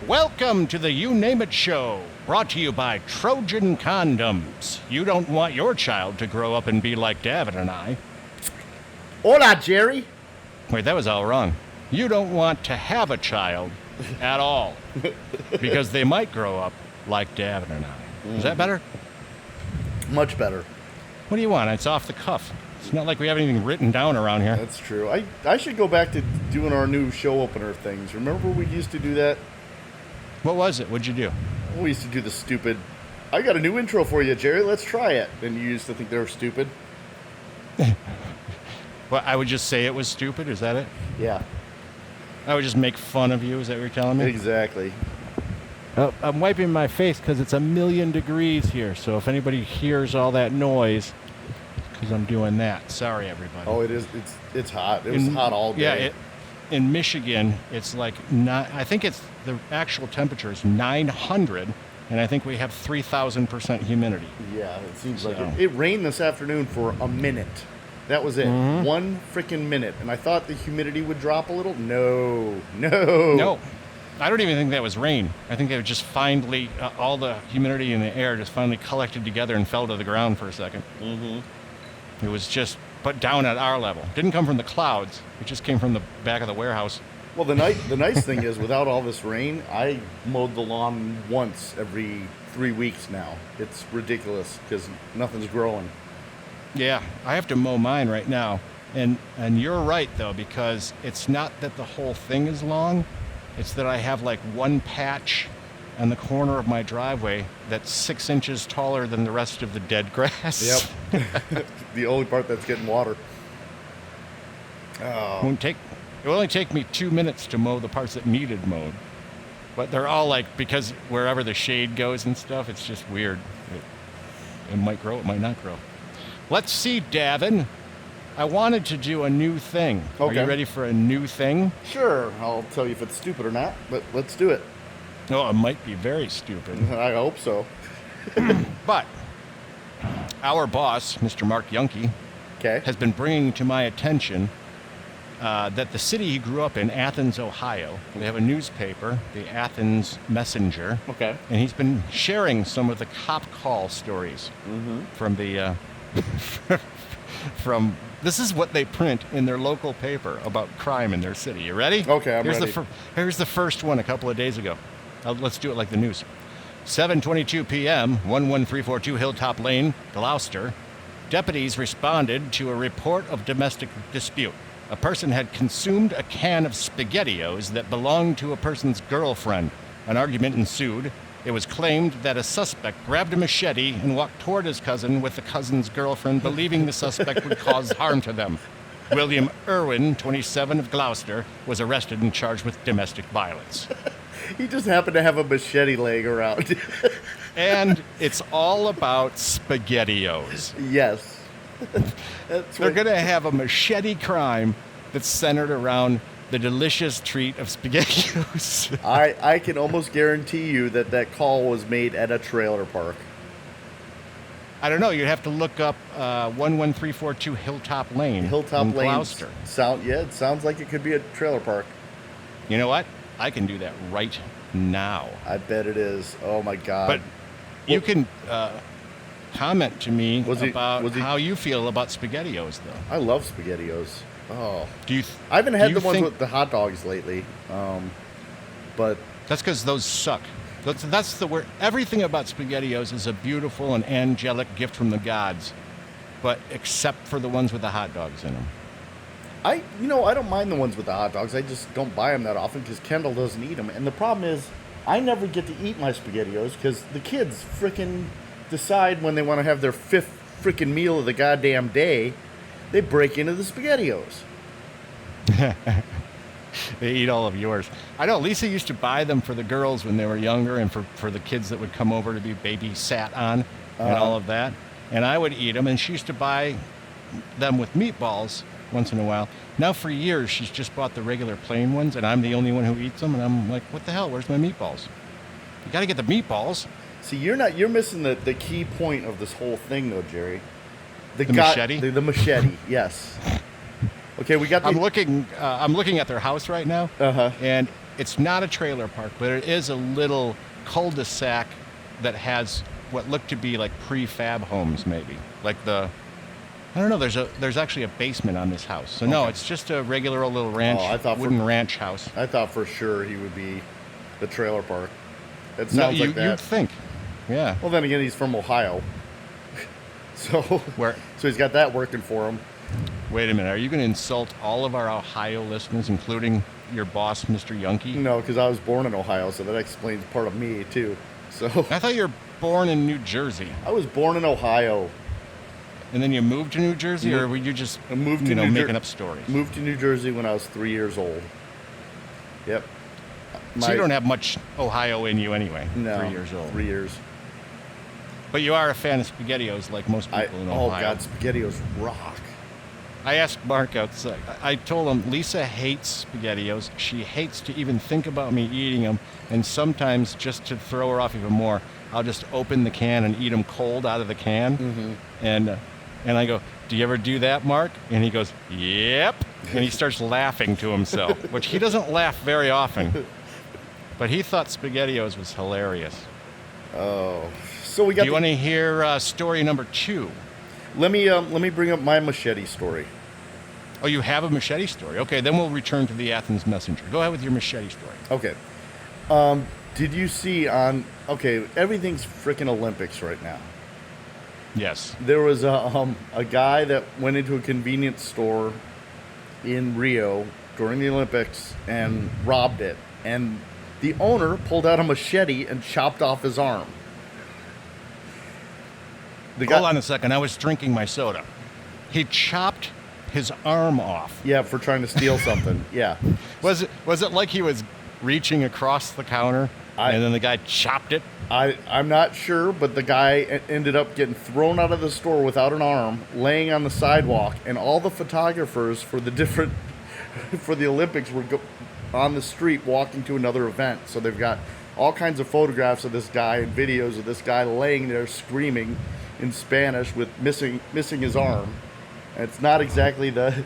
Welcome to the You Name It Show, brought to you by Trojan Condoms. You don't want your child to grow up and be like David and I. Hola, Jerry. Wait, that was all wrong. You don't want to have a child at all, because they might grow up like David and I. Is that better? Much better. What do you want? It's off the cuff. It's not like we have anything written down around here. That's true. I should go back to doing our new show opener things. Remember we used to do that? What was it? What'd you do? We used to do the stupid, I got a new intro for you, Jerry. Let's try it. And you used to think they were stupid. Well, I would just say it was stupid. Is that it? Yeah, I would just make fun of you. Is that what you're telling me? exactly. Oh, I'm wiping my face because it's 1,000,000 degrees here. So if anybody hears all that noise, because I'm doing that. Sorry, everybody. Oh, it is. It's hot. It was hot all day. Yeah, in Michigan, it's like I think it's the actual temperature is 900, and I think we have 3,000% humidity. Yeah, it seems like So. it rained this afternoon for a minute. That was it. Mm-hmm. One freaking minute. And I thought the humidity would drop a little. No. No, I don't even think that was rain. I think they were just finally all the humidity in the air just finally collected together and fell to the ground for a second. Mm-hmm. It was just put down at our level. Didn't come from the clouds. It just came from the back of the warehouse. Well, the nice thing is, without all this rain, I mowed the lawn once every 3 weeks now. It's ridiculous because nothing's growing. Yeah, I have to mow mine right now. And you're right, though, because it's not that the whole thing is long. It's that I have like one patch on the corner of my driveway that's 6 inches taller than the rest of the dead grass. Yep. The only part that's getting water. Oh. It will only take me 2 minutes to mow the parts that needed mowed. But they're all like, because wherever the shade goes and stuff, it's just weird. It might grow, it might not grow. Let's see, Davin. I wanted to do a new thing. Okay. Are you ready for a new thing? Sure, I'll tell you if it's stupid or not, but let's do it. Oh, it might be very stupid. I hope so. But our boss, Mr. Mark Younkie, Okay. has been bringing to my attention that the city he grew up in, Athens, Ohio, they have a newspaper, the Athens Messenger, Okay. and he's been sharing some of the cop call stories from the from. This is what they print in their local paper about crime in their city. You ready? Okay, I'm ready. Here's the first one a couple of days ago. Let's do it like the news. 7:22 p.m., 11342 Hilltop Lane, Gloucester. Deputies responded to a report of domestic dispute. A person had consumed a can of SpaghettiOs that belonged to a person's girlfriend. An argument ensued. It was claimed that a suspect grabbed a machete and walked toward his cousin with the cousin's girlfriend, believing the suspect would cause harm to them. William Irwin, 27, of Gloucester, was arrested and charged with domestic violence. He just happened to have a machete laying around. And it's all about SpaghettiOs. Yes. They're going to have a machete crime that's centered around the delicious treat of SpaghettiOs. I can almost guarantee you that call was made at a trailer park. I don't know. You'd have to look up 11342 Hilltop Lane. Hilltop in Lane. Gloucester. It sounds like it could be a trailer park. You know what? I can do that right now. I bet it is. Oh my God. But you can comment to me about he- how you feel about SpaghettiOs, though. I love SpaghettiOs. Oh. I haven't had the ones with the hot dogs lately. But that's because those suck. That's the word. Everything about SpaghettiOs is a beautiful and angelic gift from the gods, but except for the ones with the hot dogs in them. I don't mind the ones with the hot dogs. I just don't buy them that often because Kendall doesn't eat them. And the problem is, I never get to eat my SpaghettiOs because the kids frickin' decide when they want to have their 5th frickin' meal of the goddamn day, they break into the SpaghettiOs. They eat all of yours. I know Lisa used to buy them for the girls when they were younger and for the kids that would come over to be babysat on and all of that. And I would eat them, and she used to buy them with meatballs once in a while. Now for years, she's just bought the regular plain ones, and I'm the only one who eats them, and I'm like, what the hell? Where's my meatballs? You got to get the meatballs. See, you're missing the key point of this whole thing, though, Jerry. The machete? The machete, yes. Okay, we got the... I'm looking at their house right now, Uh-huh. and it's not a trailer park, but it is a little cul-de-sac that has what look to be like prefab homes, maybe. Like I don't know. There's actually a basement on this house. So no, it's just a regular old little ranch, wooden ranch house. I thought for sure he would be the trailer park. It No, sounds like that. you'd think. Yeah. Well, then again, he's from Ohio, so Where? so he's got that working for him. Wait a minute. Are you going to insult all of our Ohio listeners, including your boss, Mr. Yunke? No, because I was born in Ohio, so that explains part of me too. So I thought you were born in New Jersey, I was born in Ohio. and then you moved to New Jersey, or were you just I moved to making up stories? Moved to New Jersey when I was 3 years old. Yep. So you don't have much Ohio in you anyway. No, 3 years old. 3 years. But you are a fan of SpaghettiOs, like most people in Ohio. Oh God, SpaghettiOs rock. I asked Mark outside. I told him Lisa hates SpaghettiOs. She hates to even think about me eating them. And sometimes, just to throw her off even more, I'll just open the can and eat them cold out of the can. Mm-hmm. And I go, "Do you ever do that, Mark?" And he goes, "Yep." And he starts laughing to himself, which he doesn't laugh very often. But he thought SpaghettiOs was hilarious. Oh, so we got. Do you want to hear story number 2? Let me bring up my Machete story. Oh, you have a Machete story. Okay, then we'll return to the Athens Messenger. Go ahead with your Machete story. Okay. Did you see on? Okay, everything's freaking Olympics right now. Yes. There was a guy that went into a convenience store in Rio during the Olympics and robbed it, and the owner pulled out a machete and chopped off his arm. Hold on a second. I was drinking my soda. He chopped his arm off. Yeah, for trying to steal something. Yeah. Was it like he was reaching across the counter and then the guy chopped it? I'm not sure, but the guy ended up getting thrown out of the store without an arm, laying on the sidewalk, and all the photographers for the Olympics were on the street walking to another event. So they've got all kinds of photographs of this guy and videos of this guy laying there screaming in Spanish with missing his arm. And it's not exactly the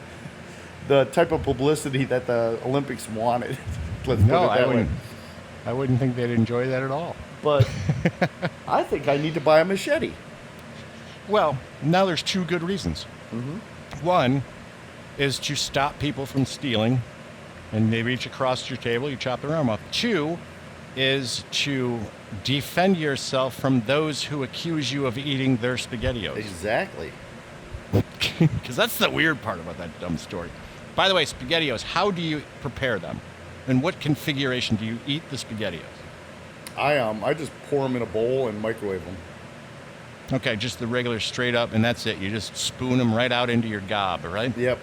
type of publicity that the Olympics wanted. Let's put it that way. I wouldn't think they'd enjoy that at all. But I think I need to buy a machete. Well, now there's 2 good reasons. Mm-hmm. One is to stop people from stealing, and they reach across your table, you chop their arm off. 2 is to defend yourself from those who accuse you of eating their SpaghettiOs. Exactly. Because that's the weird part about that dumb story. By the way, SpaghettiOs, how do you prepare them? In what configuration do you eat the SpaghettiOs? I just pour them in a bowl and microwave them. Okay, just the regular straight up, and that's it. You just spoon them right out into your gob, right? Yep.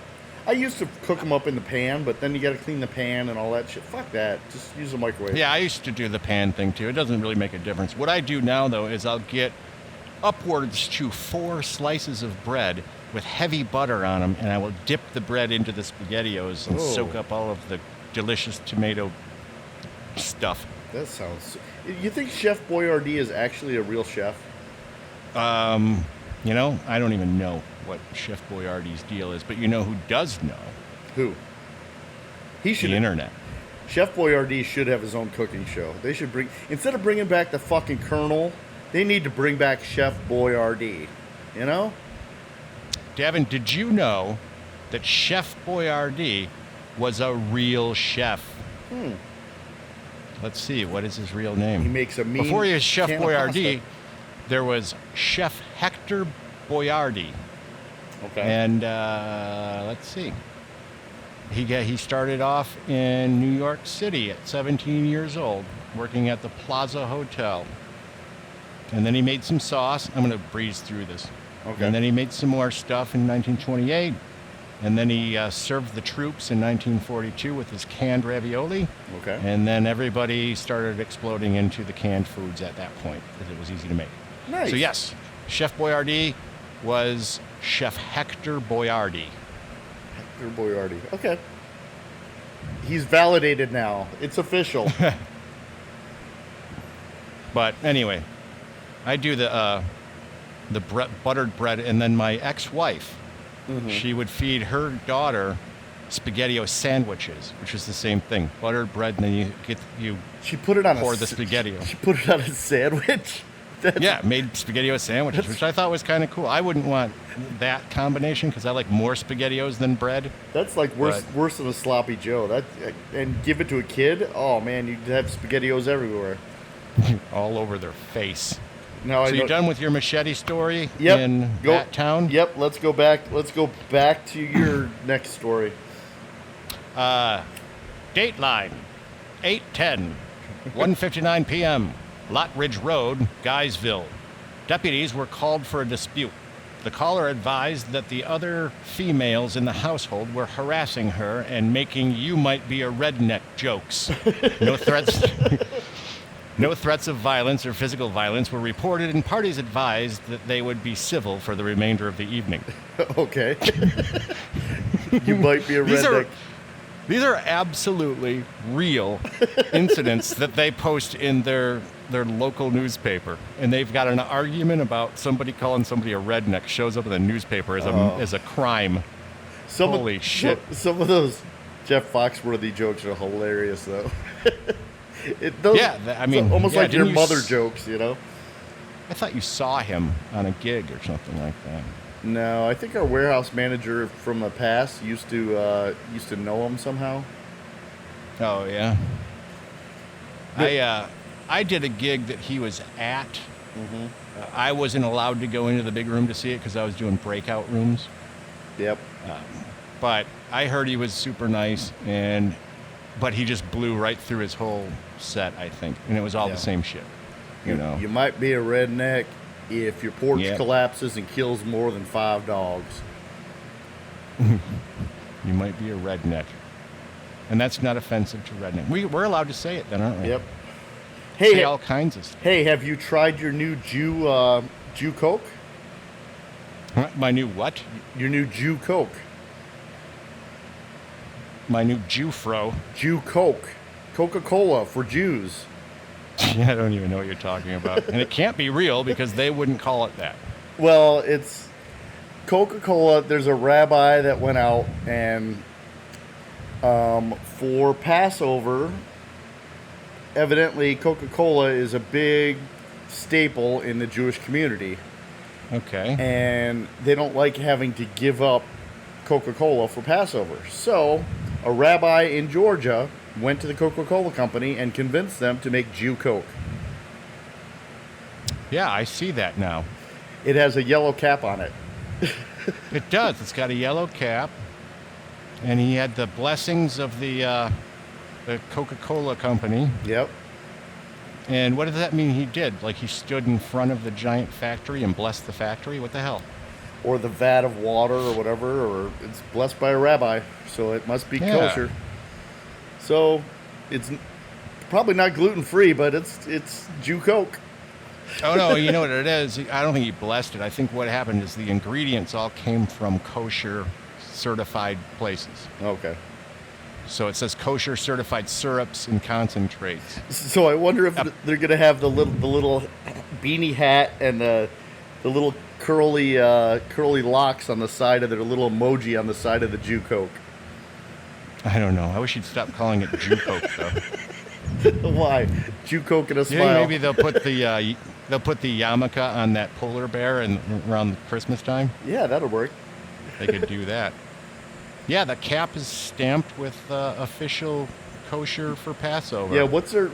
I used to cook them up in the pan, but then you got to clean the pan and all that shit. Fuck that. Just use the microwave. Yeah, I used to do the pan thing too. It doesn't really make a difference. What I do now, though, is I'll get upwards to 4 slices of bread with heavy butter on them, and I will dip the bread into the SpaghettiOs and soak up all of the delicious tomato stuff. That sounds... You think Chef Boyardee is actually a real chef? You know, I don't even know what Chef Boyardee's deal is, but you know who does know? Who? He should. The internet. Chef Boyardee should have his own cooking show. They should instead of bringing back the fucking Colonel, they need to bring back Chef Boyardee. You know? Devin, did you know that Chef Boyardee was a real chef? Let's see, what is his real name? He makes a mean Before he was Chef can of Boyardee, pasta. there was Chef Hector Boyardee. Okay. And let's see. He started off in New York City at 17 years old, working at the Plaza Hotel. And then he made some sauce. I'm going to breeze through this. Okay. And then he made some more stuff in 1928. And then he served the troops in 1942 with his canned ravioli. Okay. And then everybody started exploding into the canned foods at that point because it was easy to make. Nice. So yes, Chef Boyardee was Chef Hector Boyardee. Hector Boyardee. Okay. He's validated now. It's official. But anyway, I do the buttered bread, and then my ex-wife, she would feed her daughter SpaghettiO sandwiches, which is the same thing. Buttered bread, and then you She put it on pour a the SpaghettiO. She put it on a sandwich. Yeah, made SpaghettiO sandwiches, which I thought was kind of cool. I wouldn't want that combination because I like more SpaghettiOs than bread. That's like worse than a sloppy Joe. That and give it to a kid. Oh man, you'd have SpaghettiOs everywhere, all over their face. Now So you're done with your Machete story Yep. in that town? Yep. Let's go back to your next story. Dateline, 8:10, 1:59 p.m., Lot Ridge Road, Guysville. Deputies were called for a dispute. The caller advised that the other females in the household were harassing her and making "you might be a redneck" jokes. No threats. No threats of violence or physical violence were reported, and parties advised that they would be civil for the remainder of the evening. Okay. You might be a redneck. These are absolutely real incidents that they post in their local newspaper, and they've got an argument about somebody calling somebody a redneck shows up in the newspaper as a crime. Holy shit! Some of those Jeff Foxworthy jokes are hilarious, though. Almost like your mother jokes, you know. I thought you saw him on a gig or something like that. No, I think our warehouse manager from the past used to know him somehow. Oh yeah. I did a gig that he was at. Mm-hmm. I wasn't allowed to go into the big room to see it because I was doing breakout rooms. Yep. But I heard he was super nice, but he just blew right through his whole set, I think, and it was all the same shit. You know. You might be a redneck if your porch collapses and kills more than 5 dogs. You might be a redneck. And that's not offensive to redneck. We're allowed to say it then, aren't we? Yep. Say all kinds of stuff. Hey, have you tried your new Jew Coke? My new what? Your new Jew Coke. My new Jew-fro. Jew Coke. Coca-Cola for Jews. I don't even know what you're talking about. And it can't be real because they wouldn't call it that. Well, it's Coca-Cola. There's a rabbi that went out and for Passover, evidently Coca-Cola is a big staple in the Jewish community. Okay. And they don't like having to give up Coca-Cola for Passover. So a rabbi in Georgia went to the Coca-Cola company and convinced them to make Jew Coke. Yeah, I see that now. It has a yellow cap on it. It does. It's got a yellow cap. And he had the blessings of the Coca-Cola company. Yep. And what does that mean he did? Like he stood in front of the giant factory and blessed the factory? What the hell? Or the vat of water or whatever, or it's blessed by a rabbi, so it must be kosher. So it's probably not gluten-free, but it's Jew Coke. Oh, no, you know what it is? I don't think he blessed it. I think what happened is the ingredients all came from kosher certified places. Okay. So it says kosher certified syrups and concentrates. So I wonder if they're going to have the little beanie hat and the little curly locks on the side of their little emoji on the side of the Jew Coke. I don't know. I wish you'd stop calling it Jew Coke, though. Why? Jew Coke and a smile. Yeah, maybe they'll put the yarmulke on that polar bear around Christmas time. Yeah, that'll work. They could do that. Yeah, the cap is stamped with official kosher for Passover. Yeah, what's their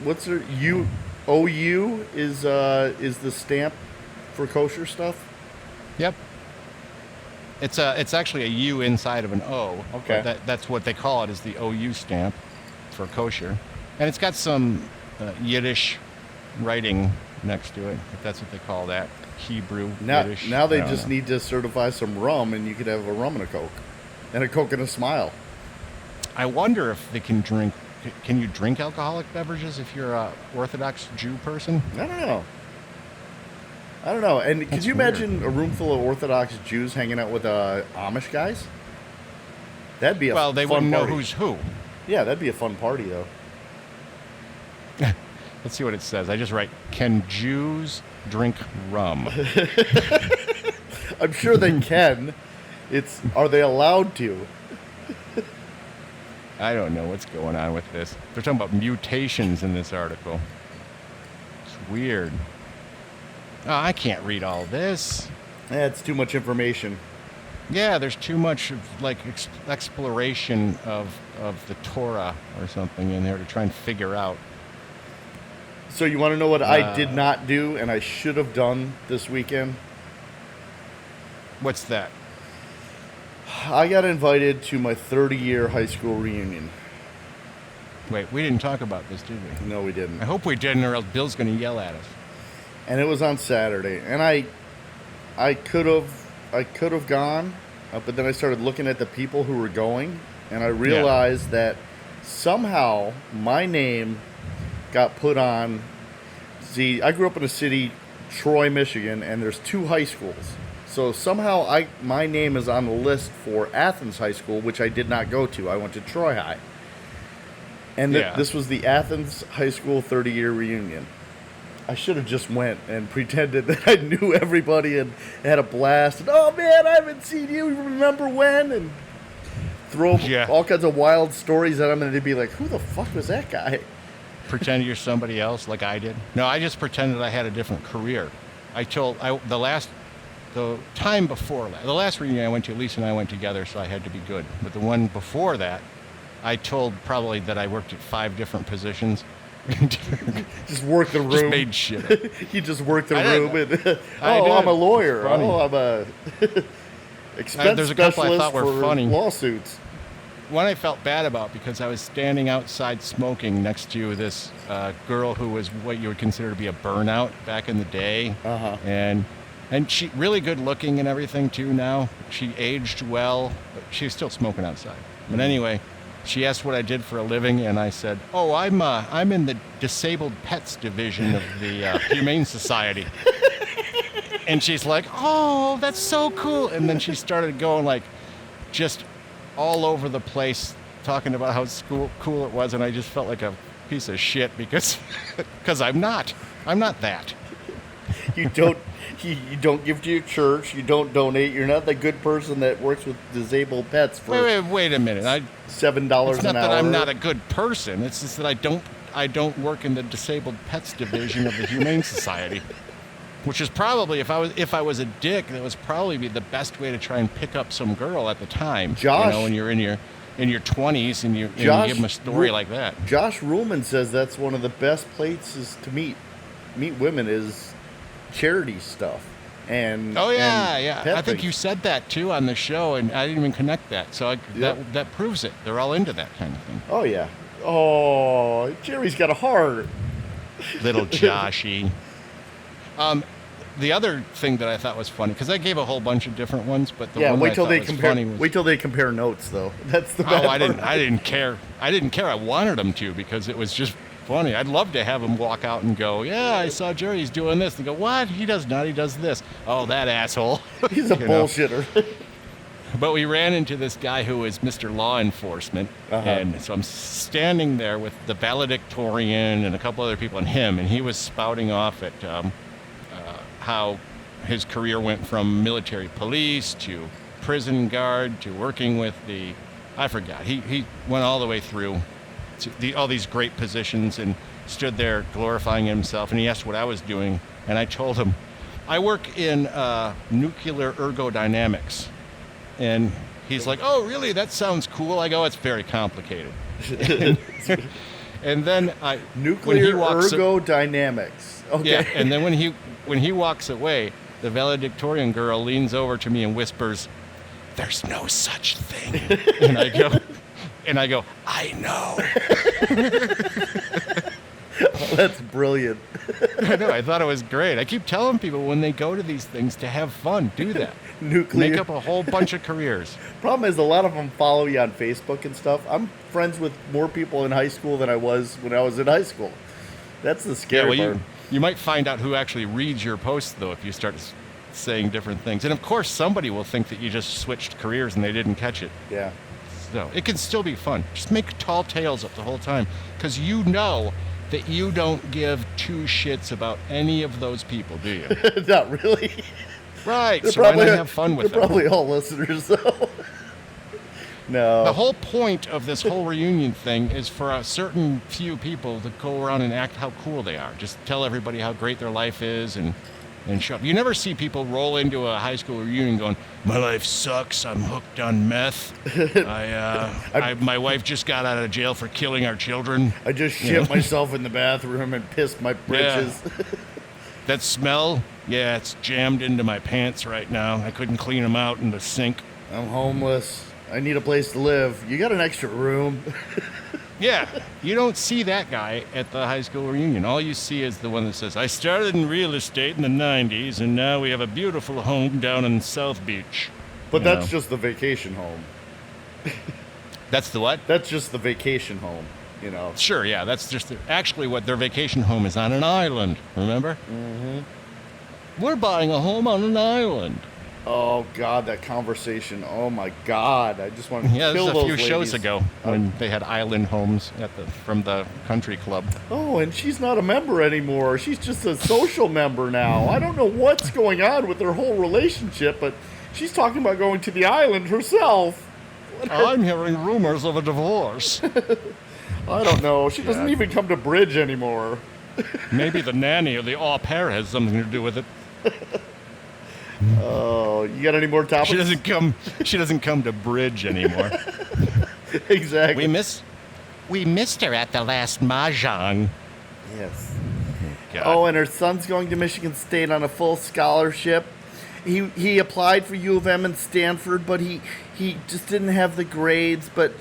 OU is the stamp for kosher stuff? Yep. It's actually a U inside of an O. Okay. That's what they call it, is the OU stamp for kosher. And it's got some Yiddish writing next to it, if that's what they call that. Hebrew, Yiddish. Now they just need to certify some rum, and you could have a rum and a Coke. And a Coke and a smile. I wonder if they can drink. Can you drink alcoholic beverages if you're a Orthodox Jew person? I don't know. And could you imagine a room full of Orthodox Jews hanging out with Amish guys? That'd be a fun party. Well, they wouldn't know who's who. Yeah, that'd be a fun party, though. Let's see what it says. I just write, can Jews drink rum? I'm sure they can. Are they allowed to? I don't know what's going on with this. They're talking about mutations in this article. It's weird. Oh, I can't read all this. It's too much information. Yeah, there's too much like exploration of the Torah or something in there to try and figure out. So you want to know what I did not do and I should have done this weekend? What's that? I got invited to my 30-year high school reunion. Wait, we didn't talk about this, did we? No, we didn't. I hope we didn't, or else Bill's going to yell at us. And it was on Saturday, and I could have gone, but then I started looking at the people who were going, and I realized that somehow my name got put on. See, I grew up in a city, Troy, Michigan, and there's 2 high schools. So somehow my name is on the list for Athens High School, which I did not go to. I went to Troy High. And this was the Athens High School 30-year reunion. I should have just went and pretended that I knew everybody and had a blast. And, oh, man, I haven't seen you. Remember when? And throw all kinds of wild stories at them, and they'd be like, who the fuck was that guy? Pretend you're somebody else like I did? No, I just pretended I had a different career. The time before that, the last reunion I went to, Lisa and I went together, so I had to be good. But the one before that, I told probably that I worked at 5 different positions. Just work the room. Just made shit up. You just worked the room. And, I'm a lawyer. Oh, I'm a expense there's a couple I specialist thought were for funny. Lawsuits. One I felt bad about because I was standing outside smoking next to this girl who was what you would consider to be a burnout back in the day. Uh-huh. And she really good looking and everything too now. She aged well, but she was still smoking outside. But anyway, she asked what I did for a living, and I said, "Oh, I'm in the disabled pets division of the Humane Society." And she's like, "Oh, that's so cool!" And then she started going like, just all over the place, talking about how cool it was, and I just felt like a piece of shit because I'm not that. You don't give to your church. You don't donate. You're not the good person that works with disabled pets for wait a minute. $7 an hour. It's not that I'm not a good person. It's just that I don't work in the disabled pets division of the Humane Society, which is probably if I was a dick, that was probably be the best way to try and pick up some girl at the time. Josh, when you're in your 20s and you give them a story like that. Josh Ruhlman says that's one of the best places to meet women is charity stuff. And I think you said that too on the show, and I didn't even connect that. So that proves it. They're all into that kind of thing. Oh yeah. Oh, Jerry's got a heart. Little Joshy. The other thing that I thought was funny, because I gave a whole bunch of different ones, but the one wait I till thought they was compare. funny was, wait till they compare notes, though. That's the bad part. I didn't care. I didn't care. I wanted them to because it was just funny. I'd love to have them walk out and go, "Yeah, I saw Jerry's doing this." And go, "What? He does not. He does this." Oh, that asshole. He's a bullshitter. But we ran into this guy who was Mr. Law Enforcement, and so I'm standing there with the valedictorian and a couple other people and him, and he was spouting off at how his career went from military police to prison guard to working with I forgot. He went all the way through to all these great positions and stood there glorifying himself, and he asked what I was doing, and I told him, I work in nuclear ergodynamics. And he's like, "Oh, really? That sounds cool." I go, "It's very complicated." And then nuclear ergodynamics. Okay. Yeah, and then when he walks away, the valedictorian girl leans over to me and whispers, "There's no such thing." And I go, "I know." Oh, that's brilliant. I know. I thought it was great. I keep telling people when they go to these things to have fun, do that. Nuclear. Make up a whole bunch of careers. Problem is, a lot of them follow you on Facebook and stuff. I'm friends with more people in high school than I was when I was in high school. That's the scary part. You might find out who actually reads your posts, though, if you start saying different things. And, of course, somebody will think that you just switched careers and they didn't catch it. Yeah. So it can still be fun. Just make tall tales up the whole time, because you know that you don't give 2 shits about any of those people, do you? Not really. Right. So why not have fun with them? They're probably all listeners, though. No. The whole point of this whole reunion thing is for a certain few people to go around and act how cool they are. Just tell everybody how great their life is and show up. You never see people roll into a high school reunion going, "My life sucks. I'm hooked on meth. My wife just got out of jail for killing our children. I just shit myself in the bathroom and pissed my britches." Yeah. That smell, yeah, it's jammed into my pants right now. I couldn't clean them out in the sink. I'm homeless. I need a place to live. You got an extra room? Yeah, you don't see that guy at the high school reunion. All you see is the one that says, "I started in real estate in the 90s, and now we have a beautiful home down in South Beach." But that's just the vacation home. That's the what? That's just the vacation home, you know. Sure, yeah, that's just actually what their vacation home is, on an island, remember? Mm-hmm. We're buying a home on an island. Oh, God, that conversation. Oh, my God. I just want to kill those this is a few ladies. shows ago when they had island homes from the country club. Oh, and she's not a member anymore. She's just a social member now. I don't know what's going on with their whole relationship, but she's talking about going to the island herself. I'm hearing rumors of a divorce. I don't know. She doesn't even come to Bridge anymore. Maybe the nanny or the au pair has something to do with it. Oh, you got any more topics? She doesn't come to Bridge anymore. Exactly. We missed her at the last mahjong. Yes. God. Oh, and her son's going to Michigan State on a full scholarship. He applied for U of M and Stanford, but he just didn't have the grades. But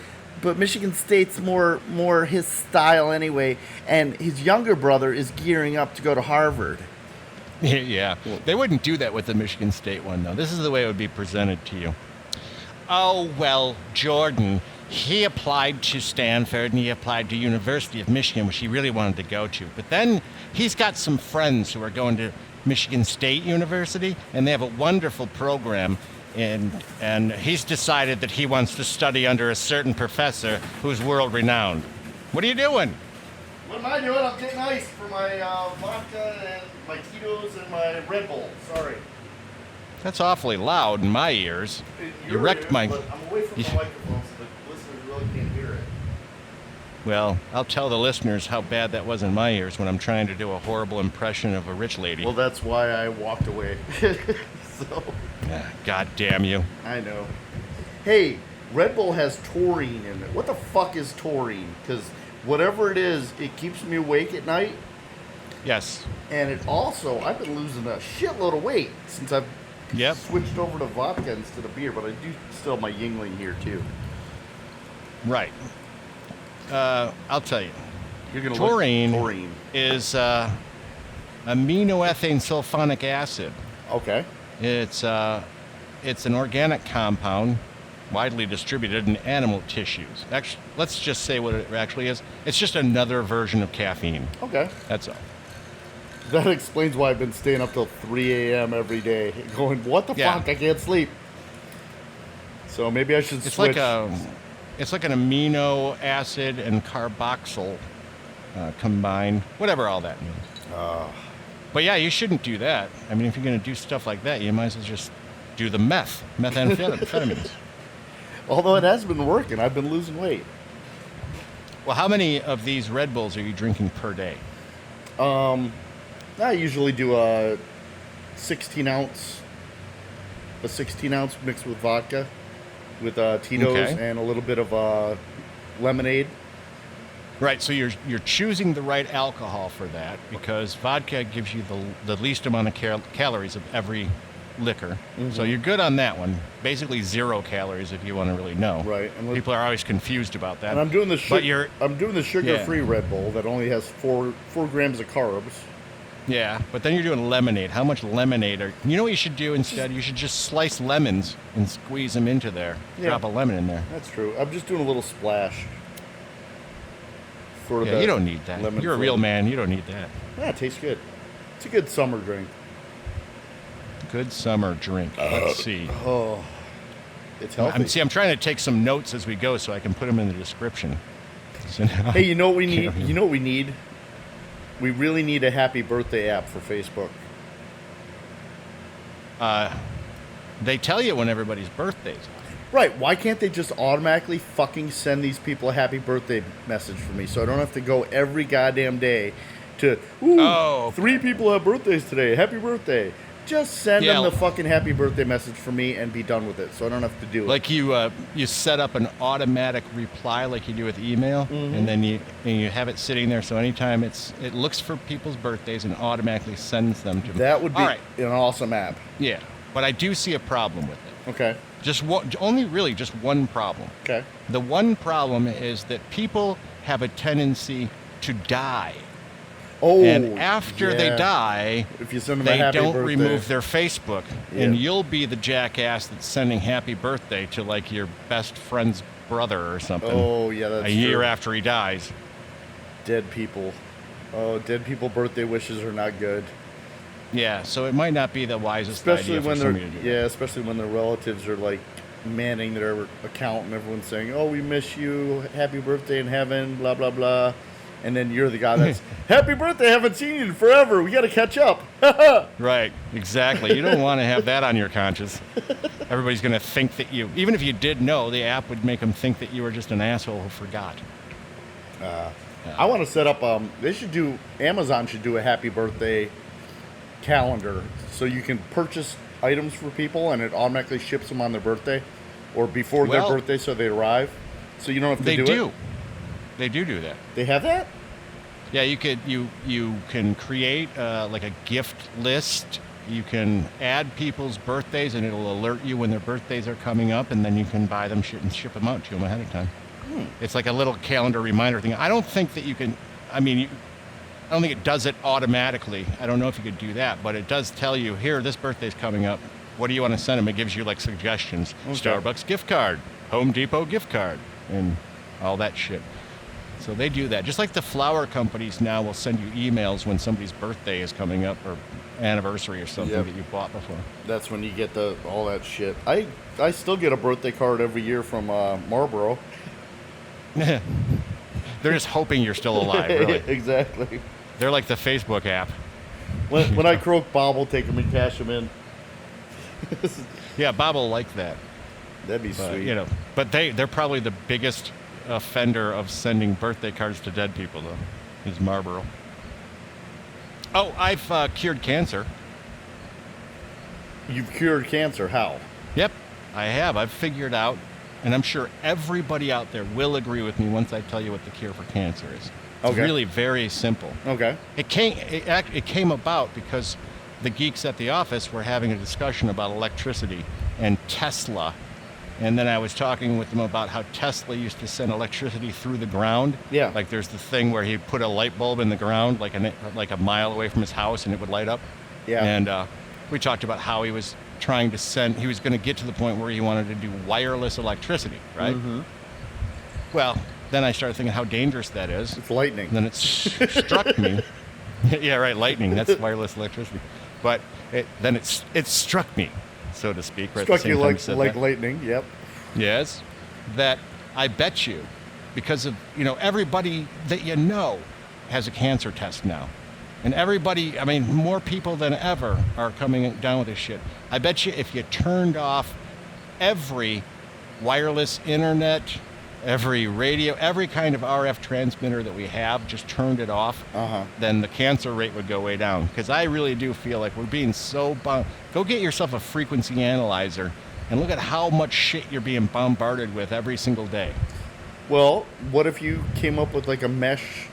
Michigan State's more his style anyway. And his younger brother is gearing up to go to Harvard. Yeah, they wouldn't do that with the Michigan State one, though. This is the way it would be presented to you. Oh, well, Jordan, he applied to Stanford and he applied to University of Michigan, which he really wanted to go to. But then he's got some friends who are going to Michigan State University, and they have a wonderful program. And he's decided that he wants to study under a certain professor who's world-renowned. What are you doing? What am I doing? I'm getting ice for my vodka and my Tito's and my Red Bull. Sorry. That's awfully loud in my ears. You wrecked my... But I'm away from the microphone so the listeners really can't hear it. Well, I'll tell the listeners how bad that was in my ears when I'm trying to do a horrible impression of a rich lady. Well, that's why I walked away. So. Yeah, God damn you. I know. Hey, Red Bull has taurine in it. What the fuck is taurine? Because whatever it is, it keeps me awake at night. Yes. And it also, I've been losing a shitload of weight since I've switched over to vodka instead of beer, but I do still have my Yingling here too. Right. I'll tell you. Taurine is aminoethane sulfonic acid. Okay. It's an organic compound widely distributed in animal tissues. Actually, let's just say what it actually is. It's just another version of caffeine. Okay. That's all. That explains why I've been staying up till 3 a.m. every day, going, what the fuck? I can't sleep. So maybe I should switch. It's like an amino acid and carboxyl combined, whatever all that means. But yeah, you shouldn't do that. I mean, if you're going to do stuff like that, you might as well just do the methamphetamines. Although it has been working. I've been losing weight. Well, how many of these Red Bulls are you drinking per day? I usually do a 16 ounce mixed with vodka with Tito's and a little bit of lemonade. Right, so you're choosing the right alcohol for that because vodka gives you the least amount of calories of every liquor. Mm-hmm. So you're good on that one. Basically 0 calories if you want to really know. Right. People are always confused about that. And I'm doing the sugar-free Red Bull that only has 4 grams of carbs. Yeah, but then you're doing lemonade. How much lemonade you know what you should do instead? You should just slice lemons and squeeze them into there. Yeah. Drop a lemon in there. That's true. I'm just doing a little splash. Yeah, you don't need that. You're a real man. You don't need that. Yeah, it tastes good. It's a good summer drink. Good summer drink. Let's see. Oh, it's healthy. I'm trying to take some notes as we go so I can put them in the description. So hey, you know what we need? You know what we need? We really need a happy birthday app for Facebook. They tell you when everybody's birthdays are. Right. Why can't they just automatically fucking send these people a happy birthday message for me so I don't have to go every goddamn day to, Oh, okay. 3 people have birthdays today. Happy birthday. Just send them the fucking happy birthday message for me and be done with it so I don't have to do it. Like you set up an automatic reply like you do with email, and then you have it sitting there so anytime it looks for people's birthdays and automatically sends them to them. That would be All right. an awesome app. Yeah, but I do see a problem with it. Okay. Just one problem. Okay. The one problem is that people have a tendency to die. Oh, And after they yeah. die, If you send them a they happy don't birthday. remove their Facebook. And Yeah. you'll be the jackass that's sending happy birthday to like your best friend's brother or something. Oh, yeah, that's a year true. after he dies. Dead people. Oh, dead people birthday wishes are not good. Yeah, so it might not be the wisest Especially idea for when they're somebody to do that. especially when their relatives are like manning their account and everyone's saying, "Oh, we miss you. Happy birthday in heaven, blah blah blah." And then you're the guy that's, "Happy birthday, haven't seen you in forever. We got to catch up." Right, exactly. You don't want to have that on your conscience. Everybody's going to think that even if you did know, the app would make them think that you were just an asshole who forgot. I want to set up Amazon should do a happy birthday calendar so you can purchase items for people and it automatically ships them on their birthday or before their Well, birthday so they arrive. So you don't have to They do do. it. They do that. They have that? Yeah, you can create like a gift list. You can add people's birthdays, and it'll alert you when their birthdays are coming up, and then you can buy them shit and ship them out to them ahead of time. It's like a little calendar reminder thing. I don't think that you can. I don't think it does it automatically. I don't know if you could do that, but it does tell you, here, this birthday's coming up. What do you want to send them? It gives you like suggestions. Okay. Starbucks gift card, Home Depot gift card, and all that shit. So they do that. Just like the flower companies now will send you emails when somebody's birthday is coming up or anniversary or something Yep. that you bought before. That's when you get all that shit. I still get a birthday card every year from Marlboro. They're just hoping you're still alive, really. Exactly. They're like the Facebook app. When I croak, Bob will take them and cash them in. Yeah, Bob will like that. That'd be But, sweet. but they're probably the biggest offender of sending birthday cards to dead people, though, is Marlboro. Oh, I've cured cancer. You've cured cancer. How? Yep, I have. I've figured out, and I'm sure everybody out there will agree with me once I tell you what the cure for cancer is. It's Okay. really very simple. Okay. It came about because the geeks at the office were having a discussion about electricity and Tesla. And then I was talking with them about how Tesla used to send electricity through the ground. Yeah. Like there's the thing where he put a light bulb in the ground, like a mile away from his house, and it would light up. Yeah. And we talked about how he was trying to he was going to get to the point where he wanted to do wireless electricity, right? Mm-hmm. Well, then I started thinking how dangerous that is. It's lightning. And then it struck me. Yeah, right, lightning. That's wireless electricity. But it struck me, so to speak. Right at the Struck same you time like said that. lightning. Yep. Yes, that I bet you, because of everybody that you know has a cancer test now, and everybody, more people than ever are coming down with this shit. I bet you if you turned off every wireless internet, every radio, every kind of RF transmitter that we have, just turned it off, then the cancer rate would go way down. Because I really do feel like we're being so Go get yourself a frequency analyzer and look at how much shit you're being bombarded with every single day. Well, what if you came up with like a mesh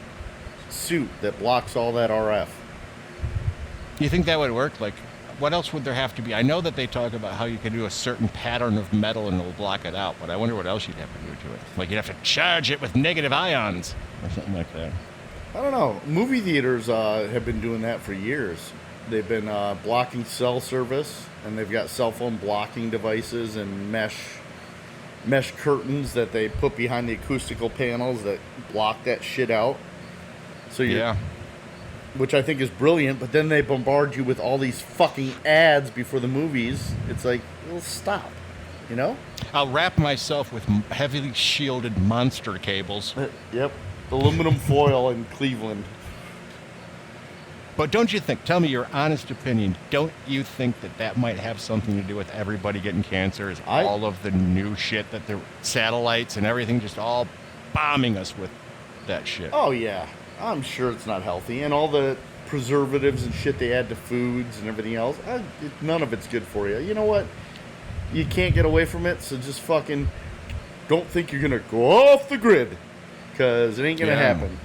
suit that blocks all that RF? Do you think that would work? Like, what else would there have to be? I know that they talk about how you can do a certain pattern of metal and it'll block it out, but I wonder what else you'd have to do to it. Like you'd have to charge it with negative ions or something like that. I don't know. Movie theaters have been doing that for years. They've been blocking cell service, and they've got cell phone blocking devices and mesh curtains that they put behind the acoustical panels that block that shit out. So Yeah. Which I think is brilliant, but then they bombard you with all these fucking ads before the movies. It's like, well, stop, you know? I'll wrap myself with heavily shielded monster cables. Yep. Aluminum foil in Cleveland. But don't you think, tell me your honest opinion, don't you think that might have something to do with everybody getting cancer? Is all of the new shit that the satellites and everything just all bombing us with that shit? Oh, yeah. I'm sure it's not healthy. And all the preservatives and shit they add to foods and everything else, none of it's good for you. You know what? You can't get away from it, so just fucking don't think you're going to go off the grid, because it ain't going to happen.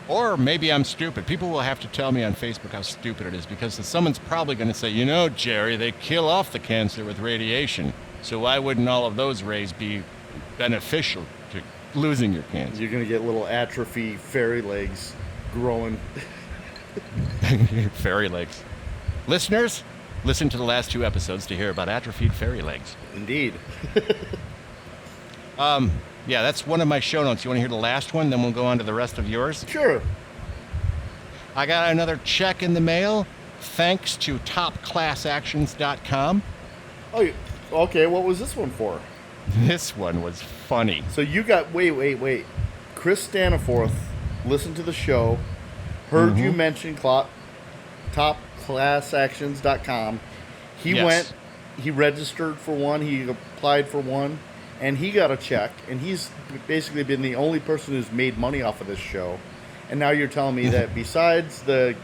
Or maybe I'm stupid. People will have to tell me on Facebook how stupid it is, because someone's probably going to say, you know, Jerry, they kill off the cancer with radiation, so why wouldn't all of those rays be beneficial to losing your cancer? You're going to get little atrophy fairy legs growing. Fairy legs. Listeners, listen to the last 2 episodes to hear about atrophied fairy legs. Indeed. Yeah, that's one of my show notes. You want to hear the last one? Then we'll go on to the rest of yours. Sure. I got another check in the mail, thanks to topclassactions.com. Oh, okay. What was this one for? This one was funny. So you got, wait. Chris Staniforth listened to the show, heard you mention topclassactions.com. He went, he registered for one, he applied for one, and he got a check, and he's basically been the only person who's made money off of this show. And now you're telling me that besides the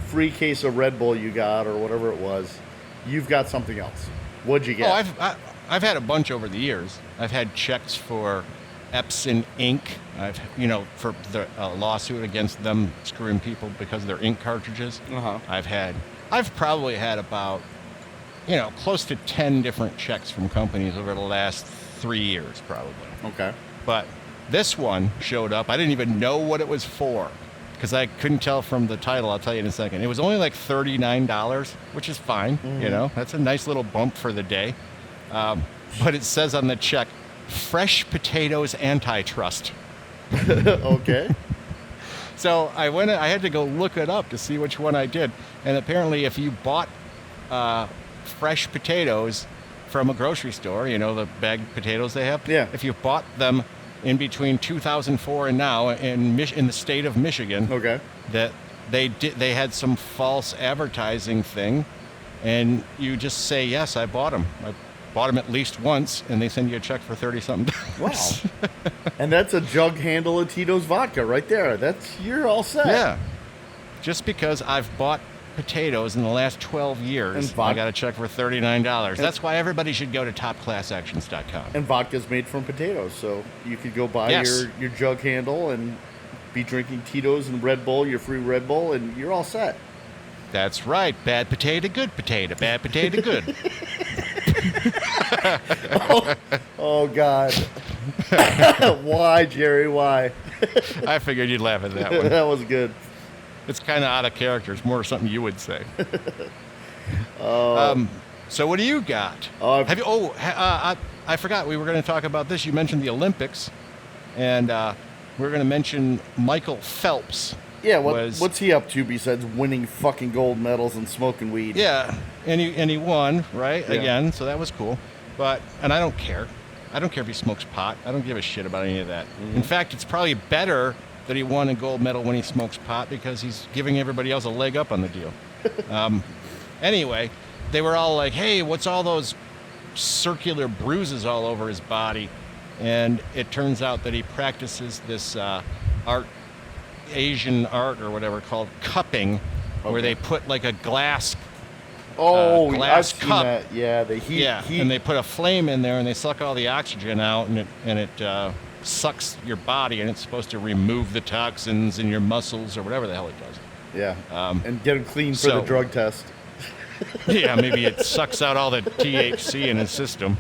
free case of Red Bull you got, or whatever it was, you've got something else. What'd you get? Oh, I've had a bunch over the years. I've had checks for Epson ink. For the lawsuit against them screwing people because of their ink cartridges. I've probably had about, close to 10 different checks from companies over the last 3 years, probably. Okay. But this one showed up. I didn't even know what it was for, because I couldn't tell from the title. I'll tell you in a second. It was only like $39, which is fine. That's a nice little bump for the day. But it says on the check, Fresh Potatoes Antitrust. Okay. So I had to go look it up to see which one I did. And apparently if you bought fresh potatoes from a grocery store, the bagged potatoes they have. Yeah. If you bought them in between 2004 and now in the state of Michigan, okay, that they had some false advertising thing, and you just say, yes, I bought them. I bought them at least once, and they send you a check for $30-something. Wow. And that's a jug handle of Tito's vodka right there. You're all set. Yeah. Just because I've bought potatoes in the last 12 years, I got a check for $39. That's why everybody should go to topclassactions.com. And vodka's made from potatoes, so you could go buy your jug handle and be drinking Tito's and Red Bull, your free Red Bull, and you're all set. That's right. Bad potato, good potato. Bad potato, good. oh, God. Why, Jerry? Why? I figured you'd laugh at that one. That was good. It's kind of out of character. It's more something you would say. So what do you got? I forgot we were going to talk about this. You mentioned the Olympics, and we're going to mention Michael Phelps. Yeah, what's he up to besides winning fucking gold medals and smoking weed? Yeah, and he won, right? Yeah. Again, so that was cool. And I don't care. I don't care if he smokes pot. I don't give a shit about any of that. In fact, it's probably better that he won a gold medal when he smokes pot, because he's giving everybody else a leg up on the deal. Anyway, they were all like, hey, what's all those circular bruises all over his body? And it turns out that he practices this Asian art or whatever called cupping, where they put like a glass I've seen cup. that. Yeah, the heat. Yeah, and they put a flame in there and they suck all the oxygen out, and it sucks your body, and it's supposed to remove the toxins in your muscles or whatever the hell it does. Yeah, and get him clean for the drug test. Yeah, maybe it sucks out all the THC in his system.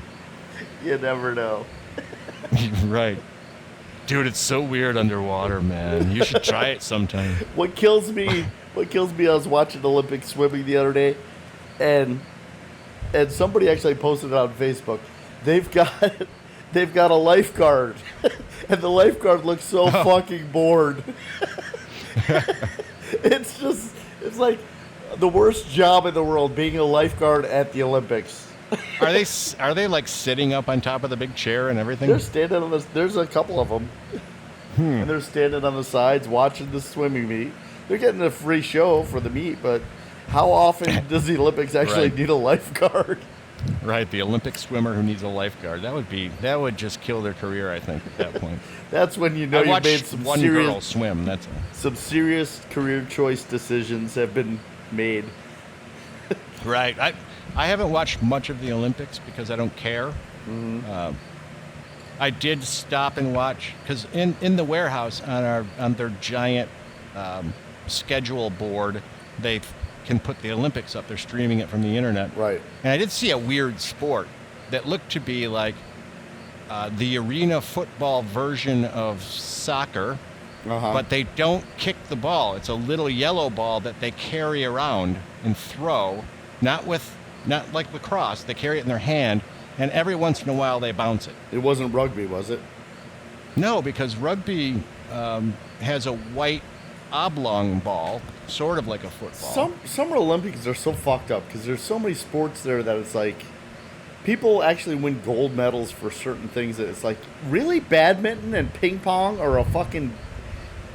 You never know. Right. Dude, it's so weird underwater, man. You should try it sometime. What kills me, I was watching Olympic swimming the other day, and somebody actually posted it on Facebook. They've got a lifeguard, and the lifeguard looks so fucking bored. It's like the worst job in the world, being a lifeguard at the Olympics. Are they like sitting up on top of the big chair and everything? They're standing on there's a couple of them. And they're standing on the sides watching the swimming meet. they're getting a free show for the meet, but how often does the Olympics actually Right. need a lifeguard? Right, the Olympic swimmer who needs a lifeguard. That would just kill their career, I think, at that point. That's when you know I you've watched made some one girl serious, swim. That's some serious career choice decisions have been made. right. I haven't watched much of the Olympics because I don't care. I did stop and watch because in the warehouse on their giant schedule board, they can put the Olympics up. They're streaming it from the internet. Right. And I did see a weird sport that looked to be like the arena football version of soccer, but they don't kick the ball. It's a little yellow ball that they carry around and throw, not like lacrosse. They carry it in their hand, and every once in a while they bounce it. It wasn't rugby, was it? No, because rugby has a white oblong ball, sort of like a football. Summer Olympics are so fucked up because there's so many sports there that it's like people actually win gold medals for certain things that it's like, really, badminton and ping pong are a fucking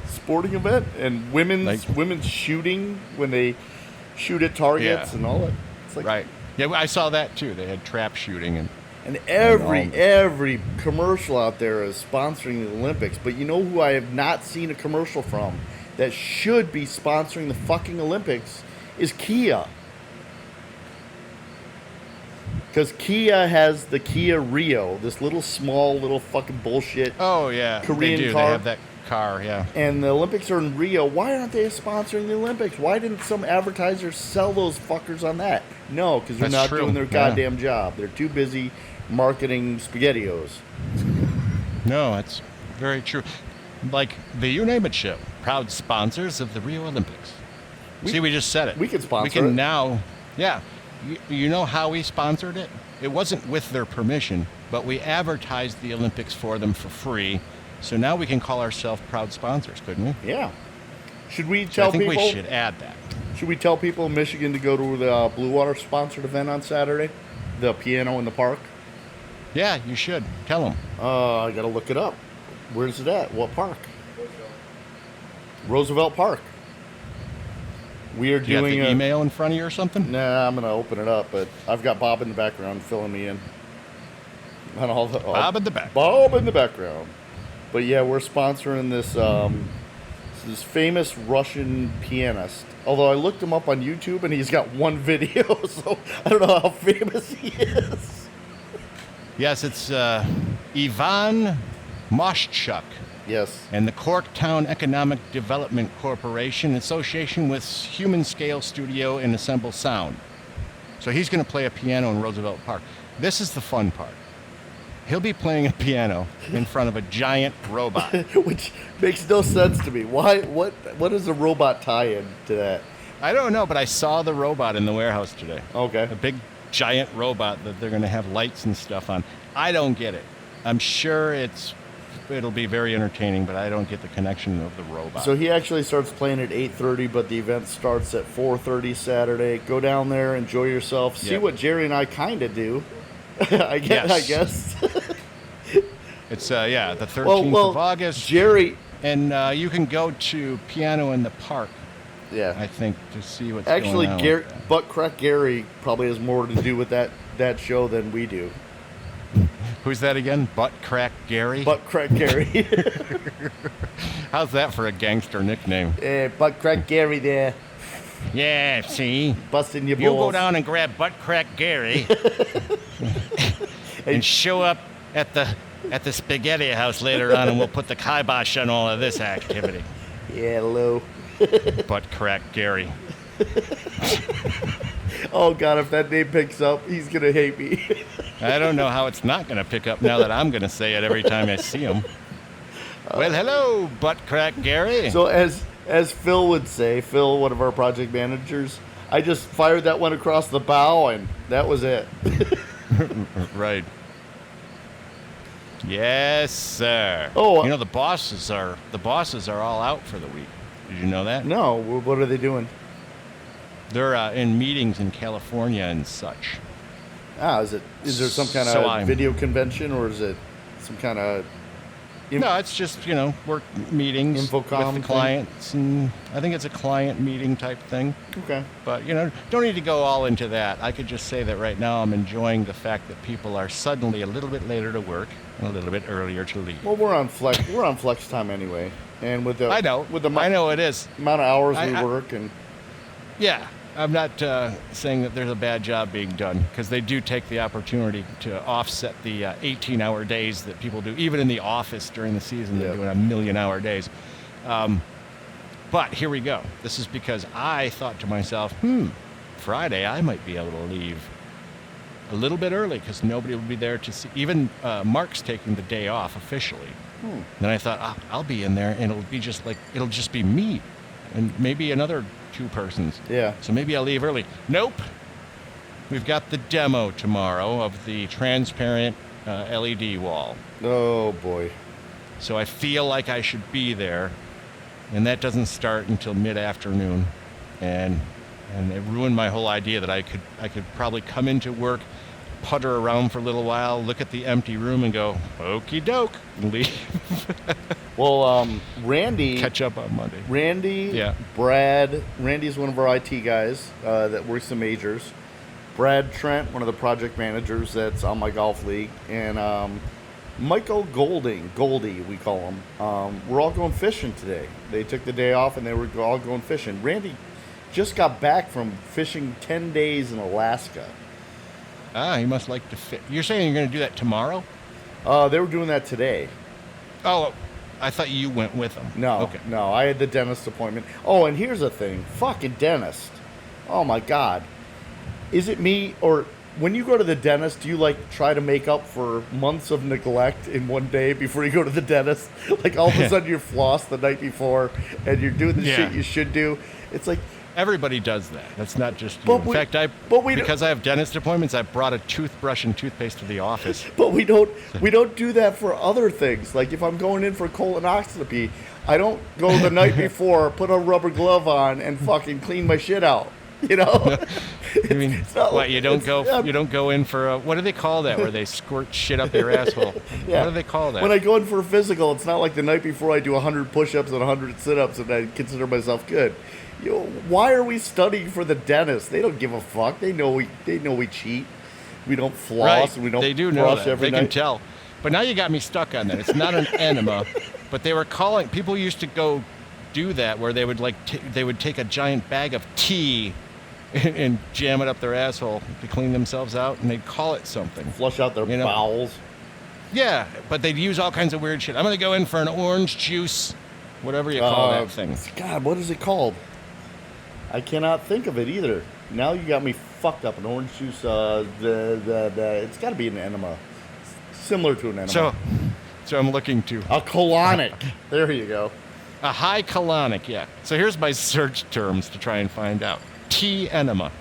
sporting event, and women's shooting when they shoot at targets and all that. It's like, right. Yeah, I saw that too. They had trap shooting and every commercial out there is sponsoring the Olympics. But you know who I have not seen a commercial from that should be sponsoring the fucking Olympics is Kia. Because Kia has the Kia Rio, this little fucking bullshit. Oh yeah, Korean they do. car. They have that car, yeah. And the Olympics are in Rio. Why aren't they sponsoring the Olympics? Why didn't some advertisers sell those fuckers on that? No, because they're That's not true. doing their goddamn job. They're too busy marketing SpaghettiOs. No, that's very true. Like the You Name It show, proud sponsors of the Rio Olympics. See, we just said it. We can sponsor We can it. now, yeah. You know how we sponsored it? It wasn't with their permission, but we advertised the Olympics for them for free. So now we can call ourselves proud sponsors, couldn't we? Yeah. Should we So tell I think people? we should add that. Should we tell people in Michigan to go to the Blue Water sponsored event on Saturday? The piano in the park? Yeah, you should. Tell them. I gotta look it up. Where's it at? What park? Roosevelt Park. We are Do you have doing the email in front of you or something? Nah, I'm gonna open it up, but I've got Bob in the background filling me in. On all the Bob in the back. Bob in the background. But yeah, we're sponsoring this famous Russian pianist. Although I looked him up on YouTube and he's got one video, so I don't know how famous he is. Yes, it's Ivan Moschuk Yes. and the Corktown Economic Development Corporation in association with Human Scale Studio and Assemble Sound. So he's going to play a piano in Roosevelt Park. This is the fun part. He'll be playing a piano in front of a giant robot. Which makes no sense to me. Why? What is a robot tie-in to that? I don't know, but I saw the robot in the warehouse today. Okay. A big giant robot that they're going to have lights and stuff on. I don't get it. I'm sure it'll be very entertaining, but I don't get the connection of the robot. So he actually starts playing at 8:30, but the event starts at 4:30 Saturday. Go down there, enjoy yourself, see Yep. what Jerry and I kind of do. I guess. It's the 13th of August. Jerry. And you can go to Piano in the Park, Yeah. I think, to see what's Actually, going on. Gary, with that. Butt Crack Gary probably has more to do with that show than we do. Who's that again? Butt Crack Gary? Butt Crack Gary. How's that for a gangster nickname? Butt Crack Gary there, Yeah, see? busting your balls. You go down and grab Butt Crack Gary and show up at the spaghetti house later on, and we'll put the kibosh on all of this activity. Yeah, hello. Butt Crack Gary. Oh, God, if that name picks up, he's going to hate me. I don't know how it's not going to pick up now that I'm going to say it every time I see him. Well, hello, Butt Crack Gary. So as Phil would say, Phil, one of our project managers, I just fired that one across the bow, and that was it. Right. Yes, sir. Oh, the bosses are all out for the week. Did you know that? No, what are they doing? They're in meetings in California and such. Is there some kind So of I'm- video convention, or is it some kind of No, it's just, work meetings Infocom with the thing? clients, and I think it's a client meeting type thing. Okay. But, don't need to go all into that. I could just say that right now I'm enjoying the fact that people are suddenly a little bit later to work and a little bit earlier to leave. Well, we're on flex time anyway, and with the I know it is. amount of hours we I- work, and Yeah, I'm not saying that there's a bad job being done, because they do take the opportunity to offset the 18-hour days that people do, even in the office during the season. They're Yeah. doing 1,000,000-hour days. But here we go. This is because I thought to myself, Friday I might be able to leave a little bit early because nobody will be there to see. Even Mark's taking the day off officially. Then I thought, I'll be in there, and it'll just be me and maybe another 2 persons. Yeah. So maybe I'll leave early. Nope. We've got the demo tomorrow of the transparent LED wall. oh boy. So I feel like I should be there, and that doesn't start until mid-afternoon, and it ruined my whole idea that I could probably come into work, putter around for a little while, look at the empty room, and go okie doke, and leave. Well, Randy. Catch up on Monday. Randy, Yeah. Brad. Randy's one of our IT guys that works the majors. Brad Trent, one of the project managers that's on my golf league, and Michael Goldie, we call him. We're all going fishing today. They took the day off, and they were all going fishing. Randy just got back from fishing 10 days in Alaska. He must like to fish. You're saying you're going to do that tomorrow? They were doing that today. Oh, I thought you went with them. No, Okay. no, I had the dentist appointment. Oh, and here's the thing. Fucking dentist. Oh, my God. Is it me, or when you go to the dentist, do you, try to make up for months of neglect in one day before you go to the dentist? Like, all of a sudden you're flossed the night before, and you're doing the shit you should do. It's like... Everybody does that. That's not just you. But In we- fact, but we because I have dentist appointments, I brought a toothbrush and toothpaste to the office. But we don't do that for other things. Like if I'm going in for colonoscopy, I don't go the night before, put a rubber glove on, and fucking clean my shit out. You know? I mean, It's not what like- you don't it's- go yeah. you don't go in for a, what do they call that where they squirt shit up your asshole? Yeah. What do they call that? When I go in for a physical, it's not like the night before I do 100 push-ups and 100 sit-ups and I consider myself good. Why are we studying for the dentist? They don't give a fuck. They know we cheat. We don't floss. Right. And we don't They do know brush that. every They night. can tell. But now you got me stuck on that. It's not an enema, but they were calling. People used to go do that where they would they would take a giant bag of tea and jam it up their asshole to clean themselves out, and they'd call it something. Flush out their bowels. Yeah, but they'd use all kinds of weird shit. I'm gonna go in for an orange juice, whatever you call that thing. God, what is it called? I cannot think of it either. Now you got me fucked up. An orange juice. It's got to be an enema, similar to an enema. So I'm looking to A colonic. There you go. a high colonic. Yeah. So here's my search terms to try and find out. Tea enema.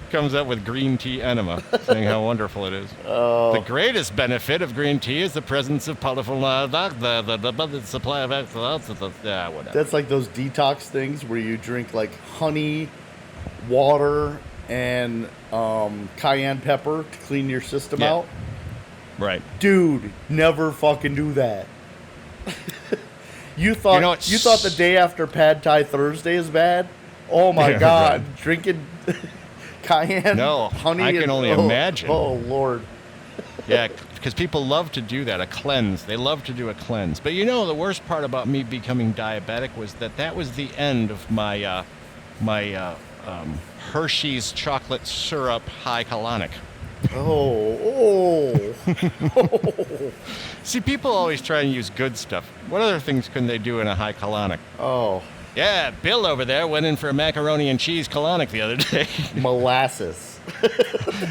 Comes up with green tea enema, saying how wonderful it is. Oh. The greatest benefit of green tea is the presence of powerful the supply of whatever. That's like those detox things where you drink like honey, water, and cayenne pepper to clean your system Yeah. out. Right. Dude, never fucking do that. You thought it's- you thought the day after Pad Thai Thursday is bad? Oh my Yeah, God, right. drinking cayenne, No, honey. I can only imagine. Oh Lord. Yeah, because people love to do that, a cleanse. They love to do a cleanse. But the worst part about me becoming diabetic was that was the end of my Hershey's chocolate syrup high colonic. Oh. See, people always try and use good stuff. What other things can they do in a high colonic? Oh. Yeah, Bill over there went in for a macaroni and cheese colonic the other day. Molasses.